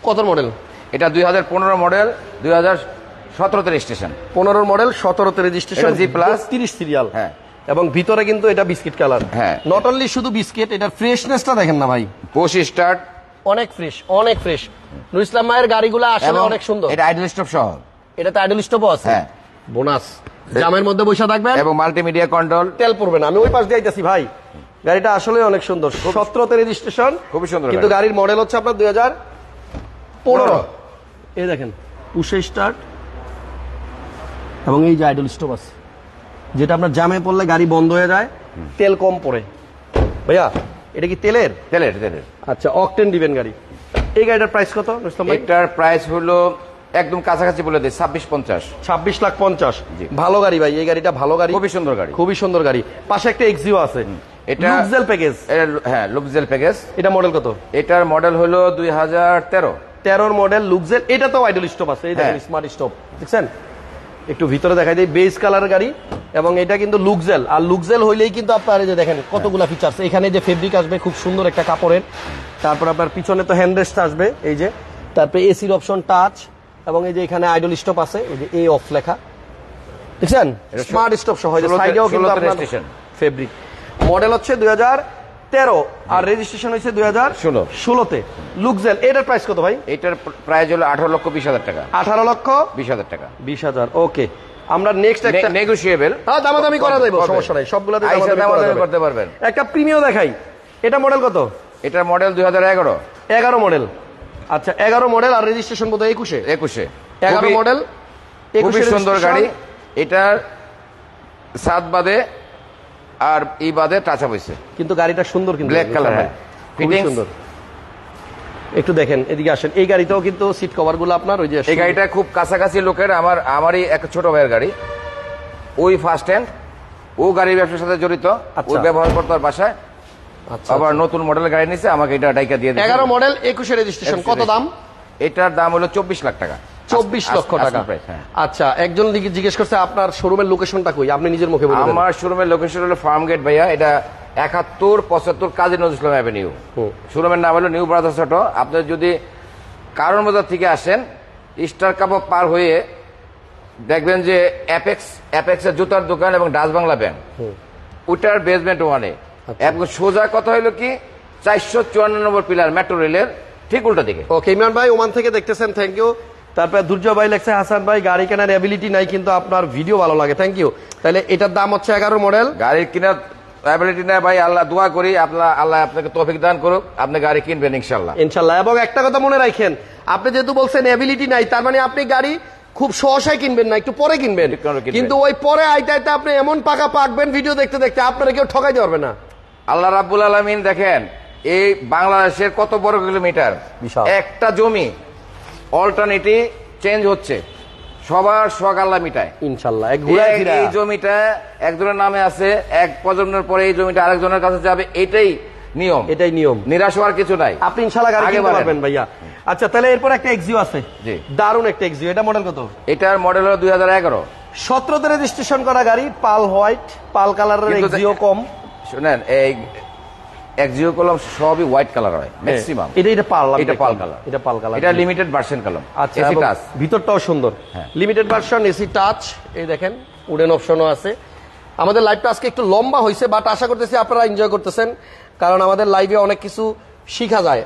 কত মডেল? এটা 2015 মডেল, 2017-তে রেজিস্ট্রেশন। 15 মডেল, 17-তে রেজিস্ট্রেশন, জি প্লাস, 30 সিরিয়াল। হ্যাঁ, এবং ভিতরে কিন্তু এটা বিস্কিট কালার। হ্যাঁ, নট অনলি শুধু বিস্কিট, এটার ফ্রেশনেসটা দেখেন না ভাই, পুশ স্টার্ট অনেক ফ্রেশ, অনেক ফ্রেশ। নুর ইসলাম মায়ের গাড়িগুলো আসলে অনেক সুন্দর। এটা আইডল স্টপ সহ। এটাতে আইডল স্টপও আছে। হ্যাঁ, বোনাস। জামের মধ্যে বসে থাকবেন এবং মাল্টিমিডিয়া কন্ট্রোল, তেল পড়বে না। আমি ওই পাশ দিয়ে আইতাছি ভাই। গাড়িটা আসলে অনেক সুন্দর, 17-তে রেজিস্ট্রেশন, খুবই সুন্দর। কিন্তু গাড়ির মডেল হচ্ছে আপনার 2015। এই দেখেন পুশে স্টার্ট এবং এই যে আইডল স্টপ আছে, যেটা আপনার জামে পড়লে গাড়ি বন্ধ হয়ে যায়, তেল কম পড়ে। ভাইয়া এটা কি তেলের? তেলের। আচ্ছা, অকটেন দিবেন গাড়ি। এই গাড়িটার প্রাইস কত? এটার প্রাইস হলো একদম কাছাকাছি বলে দেয় 26,50,000। 26,50,000। ভালো গাড়ি ভাই, এই গাড়িটা ভালো গাড়ি, খুবই সুন্দর গাড়ি, খুবই সুন্দর গাড়ি। পাশে একটা এক্সিও আছে, এটা লুকজেল প্যাকেজ। হ্যাঁ, লুকজেল প্যাকেজ। এটা মডেল কত? এটার মডেল হলো 2013 মডেল, লুকজেল। এটা তো আইডল স্টপ আছে, এই দেখেন স্মার্ট স্টপ, দেখছেন? একটু ভিতরে দেখাই দেয়, বেজ কালারের গাড়ি এবং এটা কিন্তু লুকজেল। আর লুকজেল হইলেই কিন্তু আপনার এই যে দেখেন কতগুলা ফিচার্স। এখানে যে ফেব্রিক আসবে খুব সুন্দর একটা কাপড়ের, তারপর আপনার পিছনে তো হ্যান্ডরেস্ট আসবে এই যে, তারপরে এসির অপশন, টাচ, এবং এই যে এখানে আইডল স্টপ আছে, এই যে এ অফ লেখা, দেখছেন? স্মার্ট স্টপ সহ। সাইডেও কিন্তু আপনার ফেব্রিক। মডেল হচ্ছে 2013 আর রেজিস্ট্রেশন হয়েছে 2016-তে। লুকজেল। এটার প্রাইস কত ভাই? এটার প্রাইস হলো 18,20,000 টাকা। 18,20,000 টাকা। 20,000। ওকে, আমরা নেক্সট একটা নেগোশিয়েবল, হ্যাঁ দামাদামি করা যাবে, সমস্যা নাই, সবগুলোতে দামাদামি করতে পারবেন। একটা প্রিমিয়াম দেখাই, এটা মডেল কত? এটার মডেল 2011 মডেল। আচ্ছা 11 মডেল আর রেজিস্ট্রেশন বোধহয় 21 11 মডেল খুবই সুন্দর গাড়ি। এটার সাত বাদে আর ই বাদে টাচ আপ হয়েছে, কিন্তু গাড়িটা সুন্দর, কিন্তু ব্ল্যাক কালার, হ্যাঁ খুবই সুন্দর। একটু দেখেন, এদিকে আসেন। এই গাড়িটাও কিন্তু সিট কভার গুলো আপনার ওই যে, এই গাড়িটা খুব কাছাকাছি লোকের, আমারই এক ছোট ভাইয়ের গাড়ি, ওই ফার্স্ট হ্যান্ড, ও গাড়ির ব্যবসার সাথে জড়িত, ও ব্যবহার করতো আর বাসায়। আবার নতুন মডেলের গাড়ি নিছে, আমাকে এটা ডাইকা দিয়ে দিয়েছে। 11 মডেল 21 রেজিস্ট্রেশন। কত দাম? এটার দাম হলো 24 লাখ টাকা। 24 লক্ষ টাকা। আচ্ছা, একজন জিজ্ঞেস করছে আপনার শোরুমের লোকেশনটা কই, আপনি নিজের মুখে বলুন। আমার শোরুমের লোকেশন হলো ফার্ম গেট ভাইয়া, এটা 71-75 কাজী নজরুল ইসলাম অ্যাভিনিউ। শোরুমের নাম হলো নিউ ব্রাদার্স অটো। আপনি যদি কারণ বাজার থেকে আসেন, স্টার কাবাব পার হয়ে দেখবেন যে অ্যাপেক্সের জুতার দোকান এবং ডাচ বাংলা ব্যাংক, ওইটার বেসমেন্ট ওয়ানে একদম সোজা কথা হলো কি 454 নম্বর পিলার মেট্রো রেলের ঠিক উল্টা দিকে। ওকে, ইমরান ভাই ওমান থেকে দেখতেছেন, থ্যাংক ইউ। তারপরে দুর্জয় ভাই লেখছে, হাসান ভাই গাড়ি কেনার অ্যাবিলিটি নাই কিন্তু আপনার ভিডিও ভালো লাগে, থ্যাংক ইউ। তাহলে এটার দাম হচ্ছে 11 মডেল। গাড়ি কেনার অ্যাবিলিটি নাই ভাই, আল্লাহ দোয়া করি আল্লাহ আপনাকে তৌফিক দান করুক, আপনি গাড়ি কিনবেন ইনশাআল্লাহ। এবং একটা কথা মনে রাখেন, আপনি যেহেতু বলছেন অ্যাবিলিটি নাই, তার মানে আপনি গাড়ি খুব সহসায় কিনবেন না, একটু পরে কিনবেন। কিন্তু ওই পরে আইতে আপনি এমন পাকা পাকবেন ভিডিও দেখতে দেখতে, আপনারা কেউ ঠকাইতে পারবে না। আল্লাহ রাব্বুল আলামিন দেখেন, এই বাংলাদেশের কত বড় কিলোমিটার, একটা জমি অল্টারনেটিভ চেঞ্জ হচ্ছে, সবার শখ আল্লাহ মিটায় ইনশাআল্লাহ। এই জমিটা একজনের নামে আছে, এক প্রজন্মের পরে এই জমিটা আরেকজনের কাছে যাবে, এটাই নিয়ম। নিরাশ হওয়ার কিছু নাই, আপনি ইনশাআল্লাহ গাড়ি কিনতে পারবেন ভাইয়া। আচ্ছা, তাহলে এরপর একটা এক্সিও আছে, জি দারুন একটা এক্সিও। এটা মডেল কত? এটার মডেল হলো 2011, 17তে রেজিস্ট্রেশন করা গাড়ি, পাল হোয়াইট, পাল কালারের এক্সিও কম। শুনেন, এই এক্সিও কলম সবই হোয়াইট কালার হয় ম্যাক্সিমাম। এটা পাল কালার, এটা লিমিটেড ভার্সন কলম। আচ্ছা, ভিতরটাও সুন্দর, লিমিটেড ভার্সন, এসি টাচ। এই দেখেন উডেন অপশনও আছে। আমাদের লাইভটা আজকে একটু লম্বা হয়েছে, বাট আশা করতেছি আপনারা এনজয় করতেছেন, কারণ আমাদের লাইভে অনেক কিছু শিখা যায়,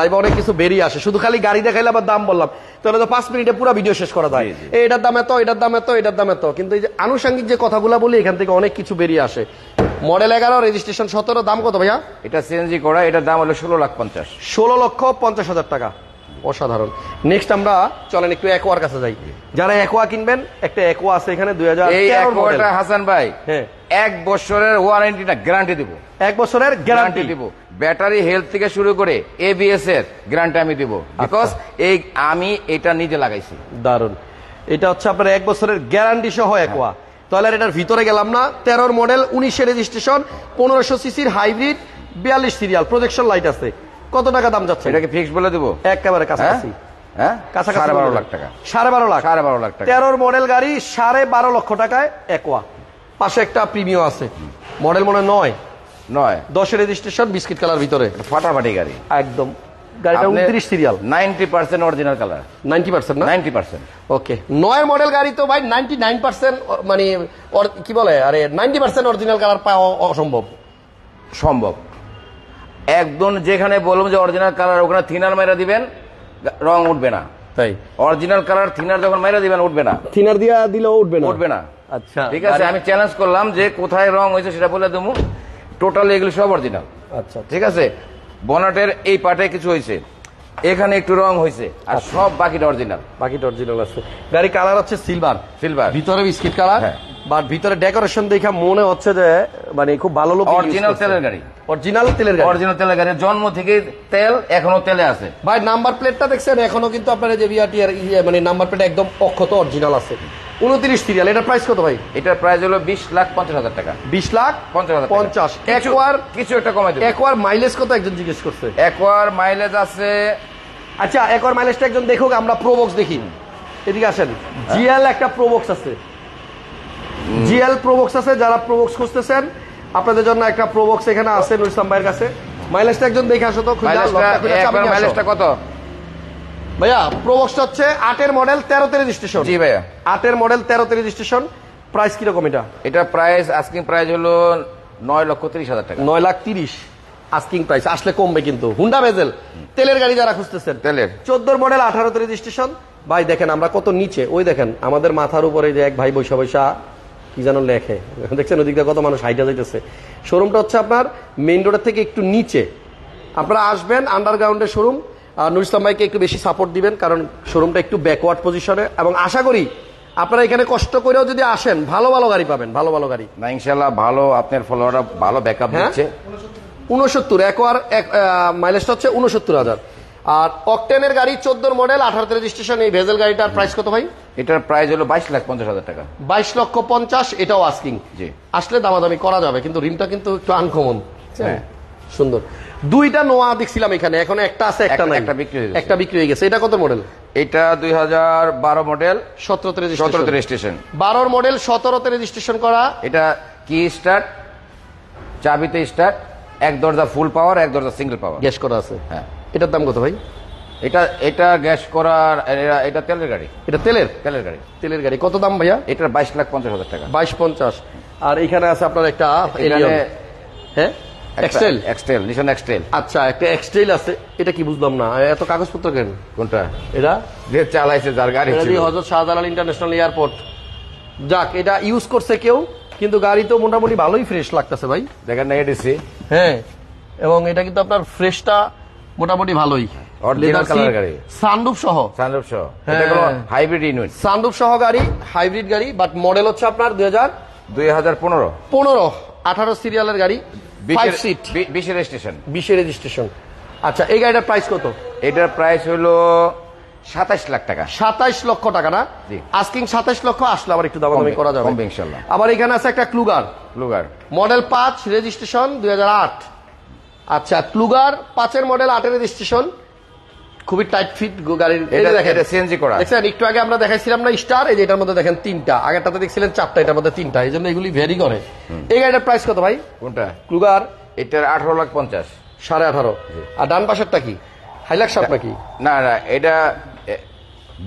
লাইভে অনেক কিছু বেরিয়ে আসে। শুধু খালি গাড়ি দেখাইলে আবার দাম বললাম, তাহলে তো 5 মিনিটে পুরো ভিডিও শেষ করা যায়। এটার দাম এত, এটার দাম এত, এটার দাম এত, কিন্তু এই যে আনুষঙ্গিক যে কথাগুলো বলি, এখান থেকে অনেক কিছু বেরিয়ে আসে। মডেল 11, রেজিস্ট্রেশন 17, দাম কত ভাইয়া? এটা সিএনজি করা, এটার দাম হলো 16,50,000। 16,50,000 টাকা, অসাধারণ। নেক্সট আমরা চলেন একটু অ্যাকোয়ার কাছে যাই। যারা অ্যাকোয়া কিনবেন, একটা অ্যাকোয়া আছে এখানে 2013 মডেল। হাসান ভাই, হ্যাঁ 1 বছরের ওয়ারেন্টি না গ্যারান্টি দিব, 1 বছরের গ্যারান্টি দিব। ব্যাটারি হেলথ থেকে শুরু করে এবিএস এর গ্যারান্টি আমি দিব, বিকজ আমি এটা নিজে লাগাইছি। দারুন। এটা হচ্ছে আপনার 1 বছরের গ্যারান্টি সহ অ্যাকোয়া। তাহলে এটার ভিতরে গেলাম না। 13 মডেল, 19 রেজিস্ট্রেশন, 1500 সিসির হাইব্রিড, 42 সিরিয়াল, প্রজেকশন লাইট আছে। কত টাকা দাম যাচ্ছে? এটাকে ফিক্স বলে দেবো একেবারে কাছাকাছি, কাছাকাছি 12.5 লাখ টাকা। 12.5 লাখ, 12.5 লাখ টাকা। 13 মডেল গাড়ি 12.5 লক্ষ টাকায় অ্যাকোয়া। পাশে একটা প্রিমিয়াম আছে, মডেল মনে 9, 10 রেজিস্ট্রেশন, বিস্কিট কালার ভিতরে, ফাটাফাটি গাড়ি একদম। গাড়িটা 29 সিরিয়াল, 90% অরিজিনাল কালার। 90% না? 90%। ওকে, 9 মডেল গাড়ি তো ভাই 99% মানে কি বলে, আরে 90% অরিজিনাল কালার পাওয়া অসম্ভব। সম্ভব। একদম যেখানে বললাম যে অরিজিনাল কালার, ওখানে থিনার মাইরা দিবেন, রং উঠবে না। তাই অরিজিনাল কালার থিনার যখন মাইরা দিবেন উঠবে না, থিনার দিয়া দিলেও উঠবে না। আচ্ছা, ঠিক আছে, আমি চ্যালেঞ্জ করলাম যে কোথায় রং হয়েছে সেটা বলে দেবো। টোটাল এগুলো সব অরিজিনাল। আচ্ছা, ঠিক আছে। বনাটের এই পার্টে কিছু হয়েছে, এখানে একটু রং হয়েছে, আর সব বাকিটা অরিজিনাল। আছে। গাড়ি কালার হচ্ছে সিলভার, ভিতরে বিস্কিট কালার, বাট ভিতরে ডেকোরেশন দেখে মনে হচ্ছে যে মানে খুব ভালো লোক। অরিজিনাল তেলের গাড়ি, অরিজিনাল তেলের গাড়ি, জন্ম থেকে তেল, এখনো তেলে আছে ভাই। নাম্বার প্লেটটা দেখছেন, এখনো কিন্তু আপনার যে বিআরটিআর মানে নাম্বার প্লেট একদম অক্ষত অরিজিনাল আছে। 29 সিরিয়াল। এটার প্রাইস কত ভাই? এটার প্রাইস হলো 20,50,000 টাকা। 20,50,000। একোয়ার কিছু একটা কমাই দেব। একোয়ার মাইলেজ কত একজন জিজ্ঞেস করছে? একোয়ার মাইলেজ আছে, আচ্ছা একোয়ার মাইলেজটা একজন দেখুক, আমরা প্রোবক্স দেখি। এদিকে আসেন, জিএল একটা প্রোবক্স আছে, জিএল প্রোবক্স আছে। যারা প্রোবক্স খুঁজতেছেন আপনাদের জন্য একটা প্রোবক্স এখানে আছে নুর ইসলাম ভাইয়ের কাছে। মাইলেজটা একজন দেখে আসো তো। মাইলেজটা কত ভাইয়া? প্রোবক্সটা হচ্ছে 8 মডেল, 13তে রেজিস্ট্রেশন। জি ভাইয়া, 8 মডেল, 13তে রেজিস্ট্রেশন। প্রাইস কিরকম এটা? এটা প্রাইস আস্কিং প্রাইস হলো 9,30,000 টাকা। 9,30,000 আস্কিং প্রাইস, আসলে কমবে কিন্তু। হুন্ডা বেজেল তেলের গাড়ি যারা খুঁজতেছেন, তেলের 14 মডেল, 18তে রেজিস্ট্রেশন। ভাই দেখেন আমরা কত নিচে, ওই দেখেন আমাদের মাথার উপরে যে এক ভাই বৈশা কি যেন লেখে, দেখছেন ওদিকটা কত মানুষ হাইটা যাইতেছে। শোরুমটা হচ্ছে আপনার মেইন রোডের থেকে একটু নিচে। আপনারা আসবেন, আন্ডারগ্রাউন্ডের শোরুম, আর নুর ইসলাম ভাইকে একটু বেশি সাপোর্ট দিবেন, কারণ শোরুমটা একটু ব্যাকওয়ার্ড পজিশনে, এবং আশা করি আপনারা এখানে কষ্ট করেও যদি আসেন ভালো ভালো গাড়ি পাবেন, ভালো ভালো গাড়ি। না ইনশাল্লাহ ভালো, আপনার ফলোয়াররা ভালো ব্যাকআপ দিচ্ছে। 69 একোয়ার মাইলেজটা হচ্ছে 69,000। আর অকটেনের গাড়ি 14 মডেল 18 রেজিস্ট্রেশন, এই ভেজেল গাড়িটার প্রাইস কত ভাই? এটার প্রাইস হলো 22,50,000 টাকা। 22,50,000, এটাও আস্কিং। জি, আসলে দামাদামি করা যাবে, কিন্তু রিমটা কিন্তু একটু আনকমন। হ্যাঁ সুন্দর। দুইটা নোয়া দেখছিলাম এখানে, এখন একটা আছে একটা নাই, একটা বিক্রি হয়ে গেছে। এটা কত মডেল? এটা 2012 মডেল, 17তে রেজিস্ট্রেশন। 12 মডেল 17তে রেজিস্ট্রেশন করা। এটা কি স্টার্ট, চাবিতে স্টার্ট, এক দরজা ফুল পাওয়ার, এক দরজা সিঙ্গেল পাওয়ার, গ্যাস করা আছে। হ্যাঁ। এটার দাম কত ভাই? এটা গ্যাস করার, এটা তেলের গাড়ি। এটা তেলের গাড়ি। তেলের গাড়ি কত দাম ভাইয়া? এটার 22,50,000 টাকা। 22,50,000। আর এখানে আছে আপনার একটা হ্যাঁ এক্সটেল, নিশান এক্সটেল। আচ্ছা, একটা এক্সটেল আছে, এটা কি বুঝলাম না, এত কাগজপত্র কেন? কোনটা? এটা যে চালাইছে যার গাড়ি ছিল, হযরত শাহজালাল ইন্টারন্যাশনাল এয়ারপোর্ট। যাক, এটা ইউজ করছে কেউ, কিন্তু গাড়ি তো মোটামুটি ভালোই ফ্রেশ লাগতেছে ভাই, দেখেন না এডিসি। হ্যাঁ, এবং এটা কিন্তু আপনার ফ্রেশটা মোটামুটি ভালোই। অরিজিনাল কালার গাড়ি, সানরুফ সহ। এটা হলো হাইব্রিড ইউনিট, সানরুফ সহ গাড়ি, হাইব্রিড গাড়ি, বাট মডেল হচ্ছে আপনার 2015 18 সিরিয়ালের গাড়ি, 5 সিট, 20 রেজিস্ট্রেশন। আচ্ছা, এই গাড়িটার প্রাইস কত? এটার প্রাইস হলো 27 লাখ টাকা। 27 লক্ষ টাকা না? আস্কিং 27 লক্ষ, আসলে আবার একটু দামাদামি করা যাবে ইনশাআল্লাহ। আবার এখানে আছে একটা ক্লুগার মডেল 5 রেজিস্ট্রেশন 2008। আচ্ছা, ক্লুগার 5-এর মডেল 8-এর রেজিস্ট্রেশন, খুবই টাইট ফিট গাড়ির। এটা দেখেন সিএনজি করা, দেখছেন একটু আগে আমরা দেখাইছিলাম না স্টার, এই যে এটার মধ্যে দেখেন 3টা, আগেরটাতে দেখছিলেন 4টা, এটার মধ্যে 3টা, এই জন্য এগুলি ভেরি করে। এই গাড়িটার প্রাইস কত ভাই? কোনটা? ক্লুগার। এটার 18,50,000। 18.5। আর ডান পাশেরটা কি হাইলাক্স নাকি? না, এটা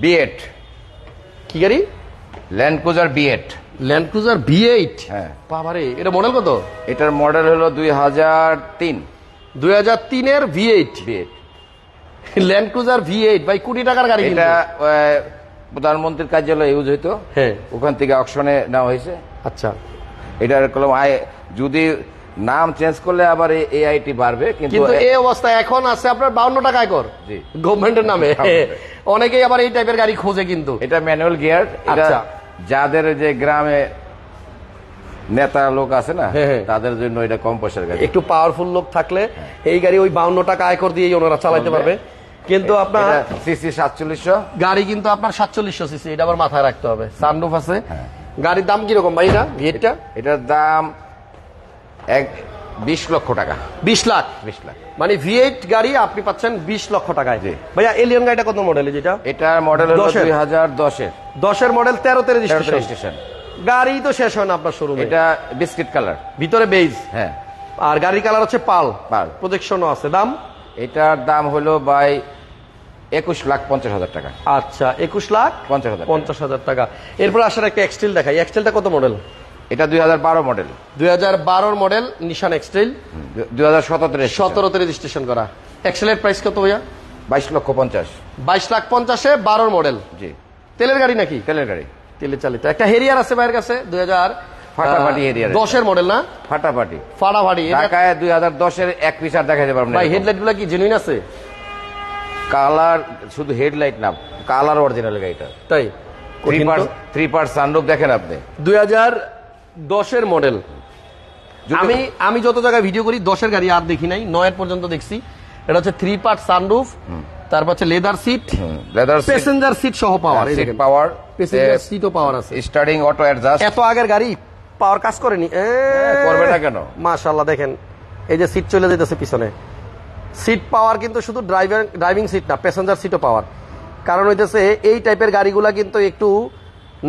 B8। কি গাড়ি? Land cruiser B8। Land cruiser V8? হ্যাঁ। বাবারে, এটা মডেল কত? এটার মডেল হলো 2003-এর V8। ল্যান্ড ক্রুজার V8 ভাই, কোটি টাকার গাড়ি। এটা প্রধানমন্ত্রীর কার্যালয়ে ইউজ হইতো, হ্যাঁ, ওখান থেকে অকশনে নেওয়া হয়েছে। আচ্ছা, এটার কলম যদি নাম চেঞ্জ করলে আবার এআইটি বাড়বে, কিন্তু এই অবস্থা এখন আছে আপনার 52 টাকা একর গভর্নমেন্টের নামে। অনেকেই আবার এই টাইপের গাড়ি খোঁজে, কিন্তু এটা ম্যানুয়াল গিয়ার। আচ্ছা, যাদের যে গ্রামে নেতা লোক আছে না, তাদের জন্য এটা কম পয়সার গাড়ি, একটু পাওয়ারফুল লোক থাকলে এই গাড়ি ওই 52 টাকা আয়কর দিয়ে ওনারা চালাতে পারবে। কিন্তু আপনার সিসি 4700 গাড়ি, কিন্তু আপনার 4700 সিসি, এটা আবার মাথায় রাখতে হবে। সানরুফ আছে। গাড়ির দাম কিরকম ভাই? এটা এটার দাম 20 লক্ষ টাকা। 20 লাখ মানে V8 গাড়ি আপনি পাচ্ছেন 20 লক্ষ টাকায়। ভাইয়া, এলিয়ন গাড়িটা কত মডেল? যেটা এটার মডেল হলো 2010-এর। 10-এর মডেল, 13তে রেজিস্ট্রেশন। গাড়ি তো শেষ হয় না আপনার শোরুমে। এটা বিস্কিট কালার, ভিতরে বেজ। হ্যাঁ। আর গাড়ির কালার হচ্ছে পাল প্রজেকশনও আছে। দাম? এটার দাম হলো ভাই 21,50,000 টাকা। আচ্ছা, 21,50,000 টাকা। এরপর আসার একটা এক্সটেল দেখাই। এক্সটেলটা কত মডেল? এটা 2012 মডেল। 2012 মডেল নিশান এক্সটেল, 2017-তে রেজিস্ট্রেশন করা। এক্সেলের প্রাইস কত ভাইয়া? 22,50,000। 22,50,000-এ 12 মডেল। জি। তেলের গাড়ি নাকি? তেলের গাড়ি, তেলে চালিত। একটা হেরিয়ার আছে ভাইয়ের কাছে, ফাটাফাটি হেরিয়ার, 10-এর মডেল না? ফাটাফাটি। ঢাকায় 2010-এর এক পিস আর দেখাইতে পারবেন না। ভাই, হেডলাইট গুলা কি জেনুইন আছে? কালার, শুধু হেডলাইট না, কালার অরিজিনাল গাড়িটা। তাই? 3 সানরুফ দেখেন আপনি। 2010-এর মডেল। আমি যত জায়গায় ভিডিও করি 10-এর গাড়ি আর দেখি নাই, 9-এর পর্যন্ত দেখছি। এটা হচ্ছে 3 পার্ট সানরুফ, তারপর হচ্ছে লেদার সিট, প্যাসেঞ্জার সিট সহ পাওয়ার, প্যাসেঞ্জার সিটও পাওয়ার আছে, স্টার্টিং অটো অ্যাডজাস্ট। এত আগের গাড়ি পাওয়ার কাজ করেনি, করবে না কেন? মাশাআল্লাহ, দেখেন এই যে সিট চলে যেতেছে পিছনে। সিট পাওয়ার কিন্তু শুধু ড্রাইভিং সিট না, প্যাসেঞ্জার সিটও পাওয়ার। কারণ হইতেছে এই টাইপের গাড়িগুলা কিন্তু একটু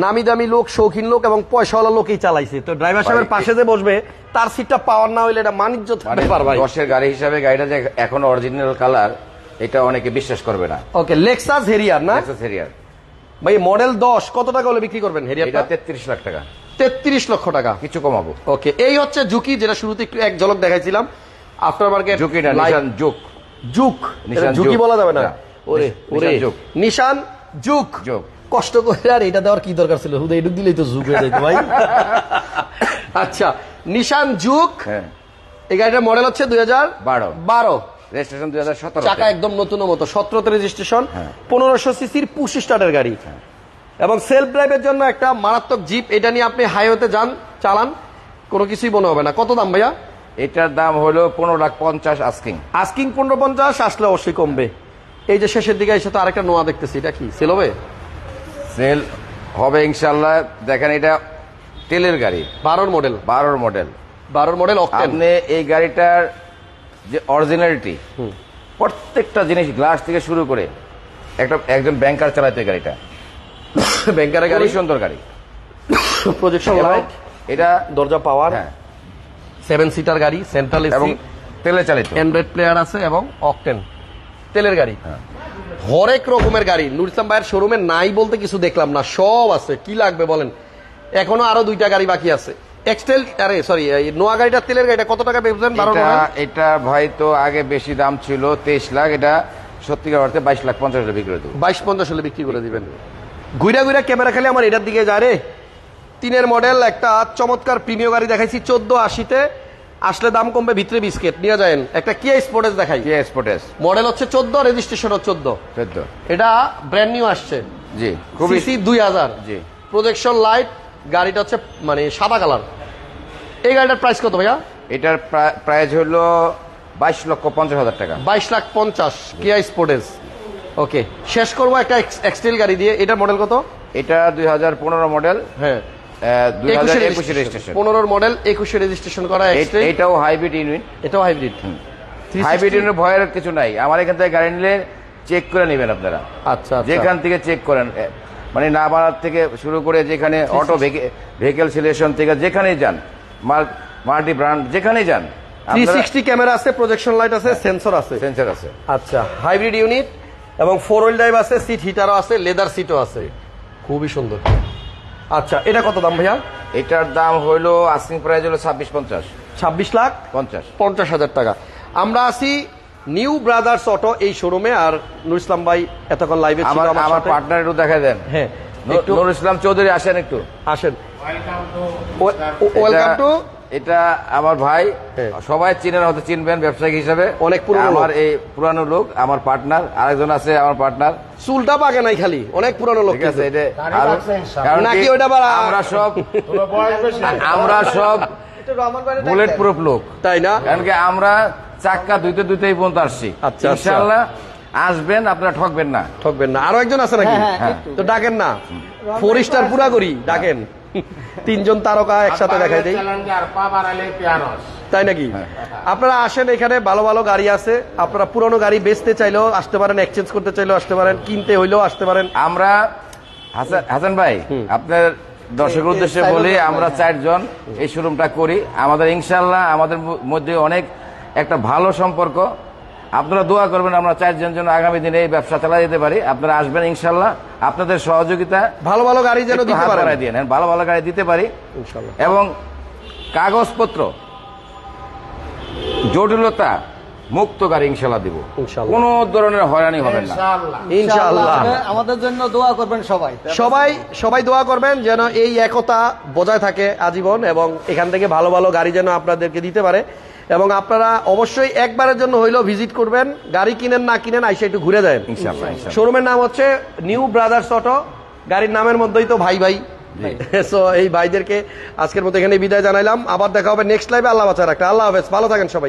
নামি দামি লোক, শৌখিন লোক এবং পয়সাওয়ালা লোকই চালাইছে। তো ড্রাইভার সাহেবের পাশে যে বসবে তার সিটটা পাওয়ার না হইলে এটা মানিজ্য ব্যাপার ভাই। 10-এর গাড়ি হিসাবে গাড়িটা যে এখন অরিজিনাল কালার, এটা অনেকে বিশ্বাস করবে না। ওকে, লেক্সাস হেরিয়ার না? লেক্সাস হেরিয়ার ভাই, মডেল 10 কত টাকা হলে বিক্রি করবেন হেরিয়ারটা? 33 লাখ টাকা। 33 লক্ষ টাকা, কিছু কমাবো। ওকে, এই হচ্ছে ঝুঁকি, যেটা শুরুতে একটু এক ঝলক দেখাইছিলাম। আফটার মার্কেট ঝুঁকি না, নিশান জুক। ঝুঁকি বলা যাবে না, নিশান জুক। কষ্ট করে আর এটা দেওয়ার কি দরকার ছিল? হুদা এটুক দিলেই তো জুক হয়ে যেত ভাই। আচ্ছা, নিশান জুক। এই গাড়িটার মডেল হচ্ছে 2012। রেজিস্ট্রেশন 2017। চাকা একদম নতুন মতো, 17তে রেজিস্ট্রেশন, 1500 সিসির পুশ স্টার্টের গাড়ি এবং সেলফ ড্রাইভের জন্য একটা মারাত্মক জিপ। এটা নিয়ে আপনি হাইওয়েতে যান, চালান, কোনো কিছুই মনে হবে না। কত দাম ভাইয়া? এটার দাম হলো 15,50,000 আস্কিং। আস্কিং 1550, আসলে অবশ্যই কমবে। এই যে শেষের দিকে এসে তো আরেকটা নোয়া দেখতেছি, এটা কি সেল হবে? সেল হবে ইনশাল্লাহ। দেখেন এটা তেলের গাড়ি, 12 মডেল, 12 মডেল অকটেন। আপনি এই গাড়িটার যে অরিজিনালিটি, প্রত্যেকটা জিনিস গ্লাস থেকে শুরু করে একজন ব্যাংকার চালাতে গাড়িটা, ব্যাংকারের গাড়ি, খুবই সুন্দর গাড়ি। প্রজেকশন লাইট, এটা দরজা পাওয়ার, হ্যাঁ 7 সিটার গাড়ি, সেন্ট্রাল এবং এসি, তেলে চালিত, অ্যান্ড্রয়েড প্লেয়ার আছে এবং অকটেন তেলের গাড়ি। হরেক রকমের গাড়ি নুর ইসলাম ভাইয়ের শোরুমে নাই বলতে কিছু দেখলাম না, সব আছে। কি লাগবে বলেন? এখনো আরো 2টা গাড়ি বাকি আছে। এক্সটেল, আরে সরি, নোয়া গাড়িটা তেলের গাড়িটা কত টাকা পেয়েছেন? 12 মডেল। এটা ভাই তো আগে বেশি দাম ছিল 23 লাখ, এটা সত্যিকার অর্থে 22,50,000 বিক্রি করে দেবো। 22-50 হলে বিক্রি করে দিবেন। ঘুরা ঘুরা ক্যামেরা খালি আমার এটার দিকে যায় রে। 3 মডেল একটা চমৎকার প্রিমিয়াম গাড়ি দেখাইছি 1480-তে, আসলে দাম কমবে, ভিতরে বিস্কেট নিয়ে যায়েন। একটা কিয়া স্পোর্টেস দেখাই, কিয়া স্পোর্টেস, মডেল হচ্ছে 14, রেজিস্ট্রেশন 14। এটা ব্র্যান্ড নিউ আসছে, জি খুবই সিসি 2000, জি প্রজেকশন লাইট, গাড়িটা হচ্ছে মানে সাদা কালার। এই গাড়িটার প্রাইস কত ভাইয়া? এটার প্রাইস হলো 22,50,000 টাকা। 22,50,000 কিয়া স্পোর্টেস। ওকে, শেষ করবো একটা এক্সটেল গাড়ি দিয়ে। এটার মডেল কত? এটা 2015 মডেল, হ্যাঁ 2021 রেজিস্ট্রেশন। 15 মডেল, 21 রেজিস্ট্রেশন করা এক্সটেল। এটাও হাইব্রিড ইউনিট। এটাও হাইব্রিড। হাইব্রিড ইউনিট ভয়ের কিছু নাই, আমার এখান থেকে গাড়ি নিলে চেক করে নেবেন আপনারা। আচ্ছা, যেখান থেকে চেক করেন, মানে নাবাড়ার থেকে শুরু করে যেখানে অটো ভেহিকেল সিলেকশন থেকে যেখানেই যান, মাল্টি ব্র্যান্ড যেখানেই যান, 360 ক্যামেরা আছে, প্রজেকশন লাইট আছে, সেন্সর আছে। আচ্ছা, হাইব্রিড ইউনিট এবং 4 হুইল ড্রাইভ আছে, সিট হিটারও আছে, লেদার সিটও আছে, খুবই সুন্দর। আচ্ছা, এটা কত দাম ভাইয়া? এটার দাম হলো আস্কিং প্রাইস হলো 26,50,000। 26,50,000 টাকা। আমরা আছি নিউ ব্রাদার্স অটো এই শোরুমে। আর নুর ইসলাম ভাই এতক্ষণ লাইভে ছিল আমার পার্টনার, একটু দেখা দেন। হ্যাঁ, নুর ইসলাম চৌধুরী, আসেন একটু, আসেন। Welcome to. এটা আমার ভাই, সবাই চিনেন, হয়তো চিনবেন ব্যবসায়িক হিসাবে, অনেক পুরনো আমার এই পুরানো লোক, আমার পার্টনার। আরেকজন আছে আমার পার্টনার, চুলটা পাকে নাই খালি, অনেক পুরনো লোক। ঠিক আছে, নাকি ওইটা আমরা সব বুলেট প্রুফ লোক, তাই না? কারণ কি আমরা চাক্কা দুইতেই পর্যন্ত আসছি। ইনশাআল্লাহ আসবেন, আপনারা ঠকবেন না। আরো একজন আছে নাকি? তো ডাকেন না, 4 স্টার পুরা করি, ডাকেন। 3 জন তারকা একসাথে দেখাই দেই, তাই নাকি? আপনারা আসেন, এখানে ভালো ভালো গাড়ি আছে। আপনারা পুরনো গাড়ি বেচতে চাইলেও আসতে পারেন, এক্সচেঞ্জ করতে চাইলেও আসতে পারেন, কিনতে হইলেও আসতে পারেন। আমরা হাসান ভাই, আপনার দর্শকের উদ্দেশ্যে বলি, আমরা 4 জন এই শোরুমটা করি। আমাদের ইনশাআল্লাহ আমাদের মধ্যে অনেক একটা ভালো সম্পর্ক। আপনারা দোয়া করবেন আমরা 4 জন যেন আগামী দিনে এই ব্যবসা চালা যেতে পারি। আপনারা আসবেন ইনশাআল্লাহ, আপনাদের সহযোগিতা, ভালো ভালো গাড়ি যেন দিতে পারেন, ভালো ভালো গাড়ি দিতে পারি ইনশাআল্লাহ। এবং কাগজপত্র জটিলতা মুক্ত গাড়ি ইনশাআল্লাহ দিব, কোন ধরনের হয়রানি হবে না ইনশাআল্লাহ। আমাদের জন্য দোয়া করবেন সবাই দোয়া করবেন যেন এই একতা বজায় থাকে আজীবন, এবং এখান থেকে ভালো ভালো গাড়ি যেন আপনাদেরকে দিতে পারে। এবং আপনারা অবশ্যই একবারের জন্য হইলেও ভিজিট করবেন, গাড়ি কিনেন না কিনেন, আইসা একটু ঘুরে যায় ইনশাআল্লাহ। শোরুমের নাম হচ্ছে নিউ ব্রাদার্স অটো, গাড়ির নামের মধ্যেই তো ভাই ভাই। সো এই ভাইদেরকে আজকের মতো এখানে বিদায় জানাইলাম। আবার দেখা হবে নেক্সট লাইভে। আল্লাহ বাঁচায় রাখতে। আল্লাহ হাফেজ, ভালো থাকেন সবাই।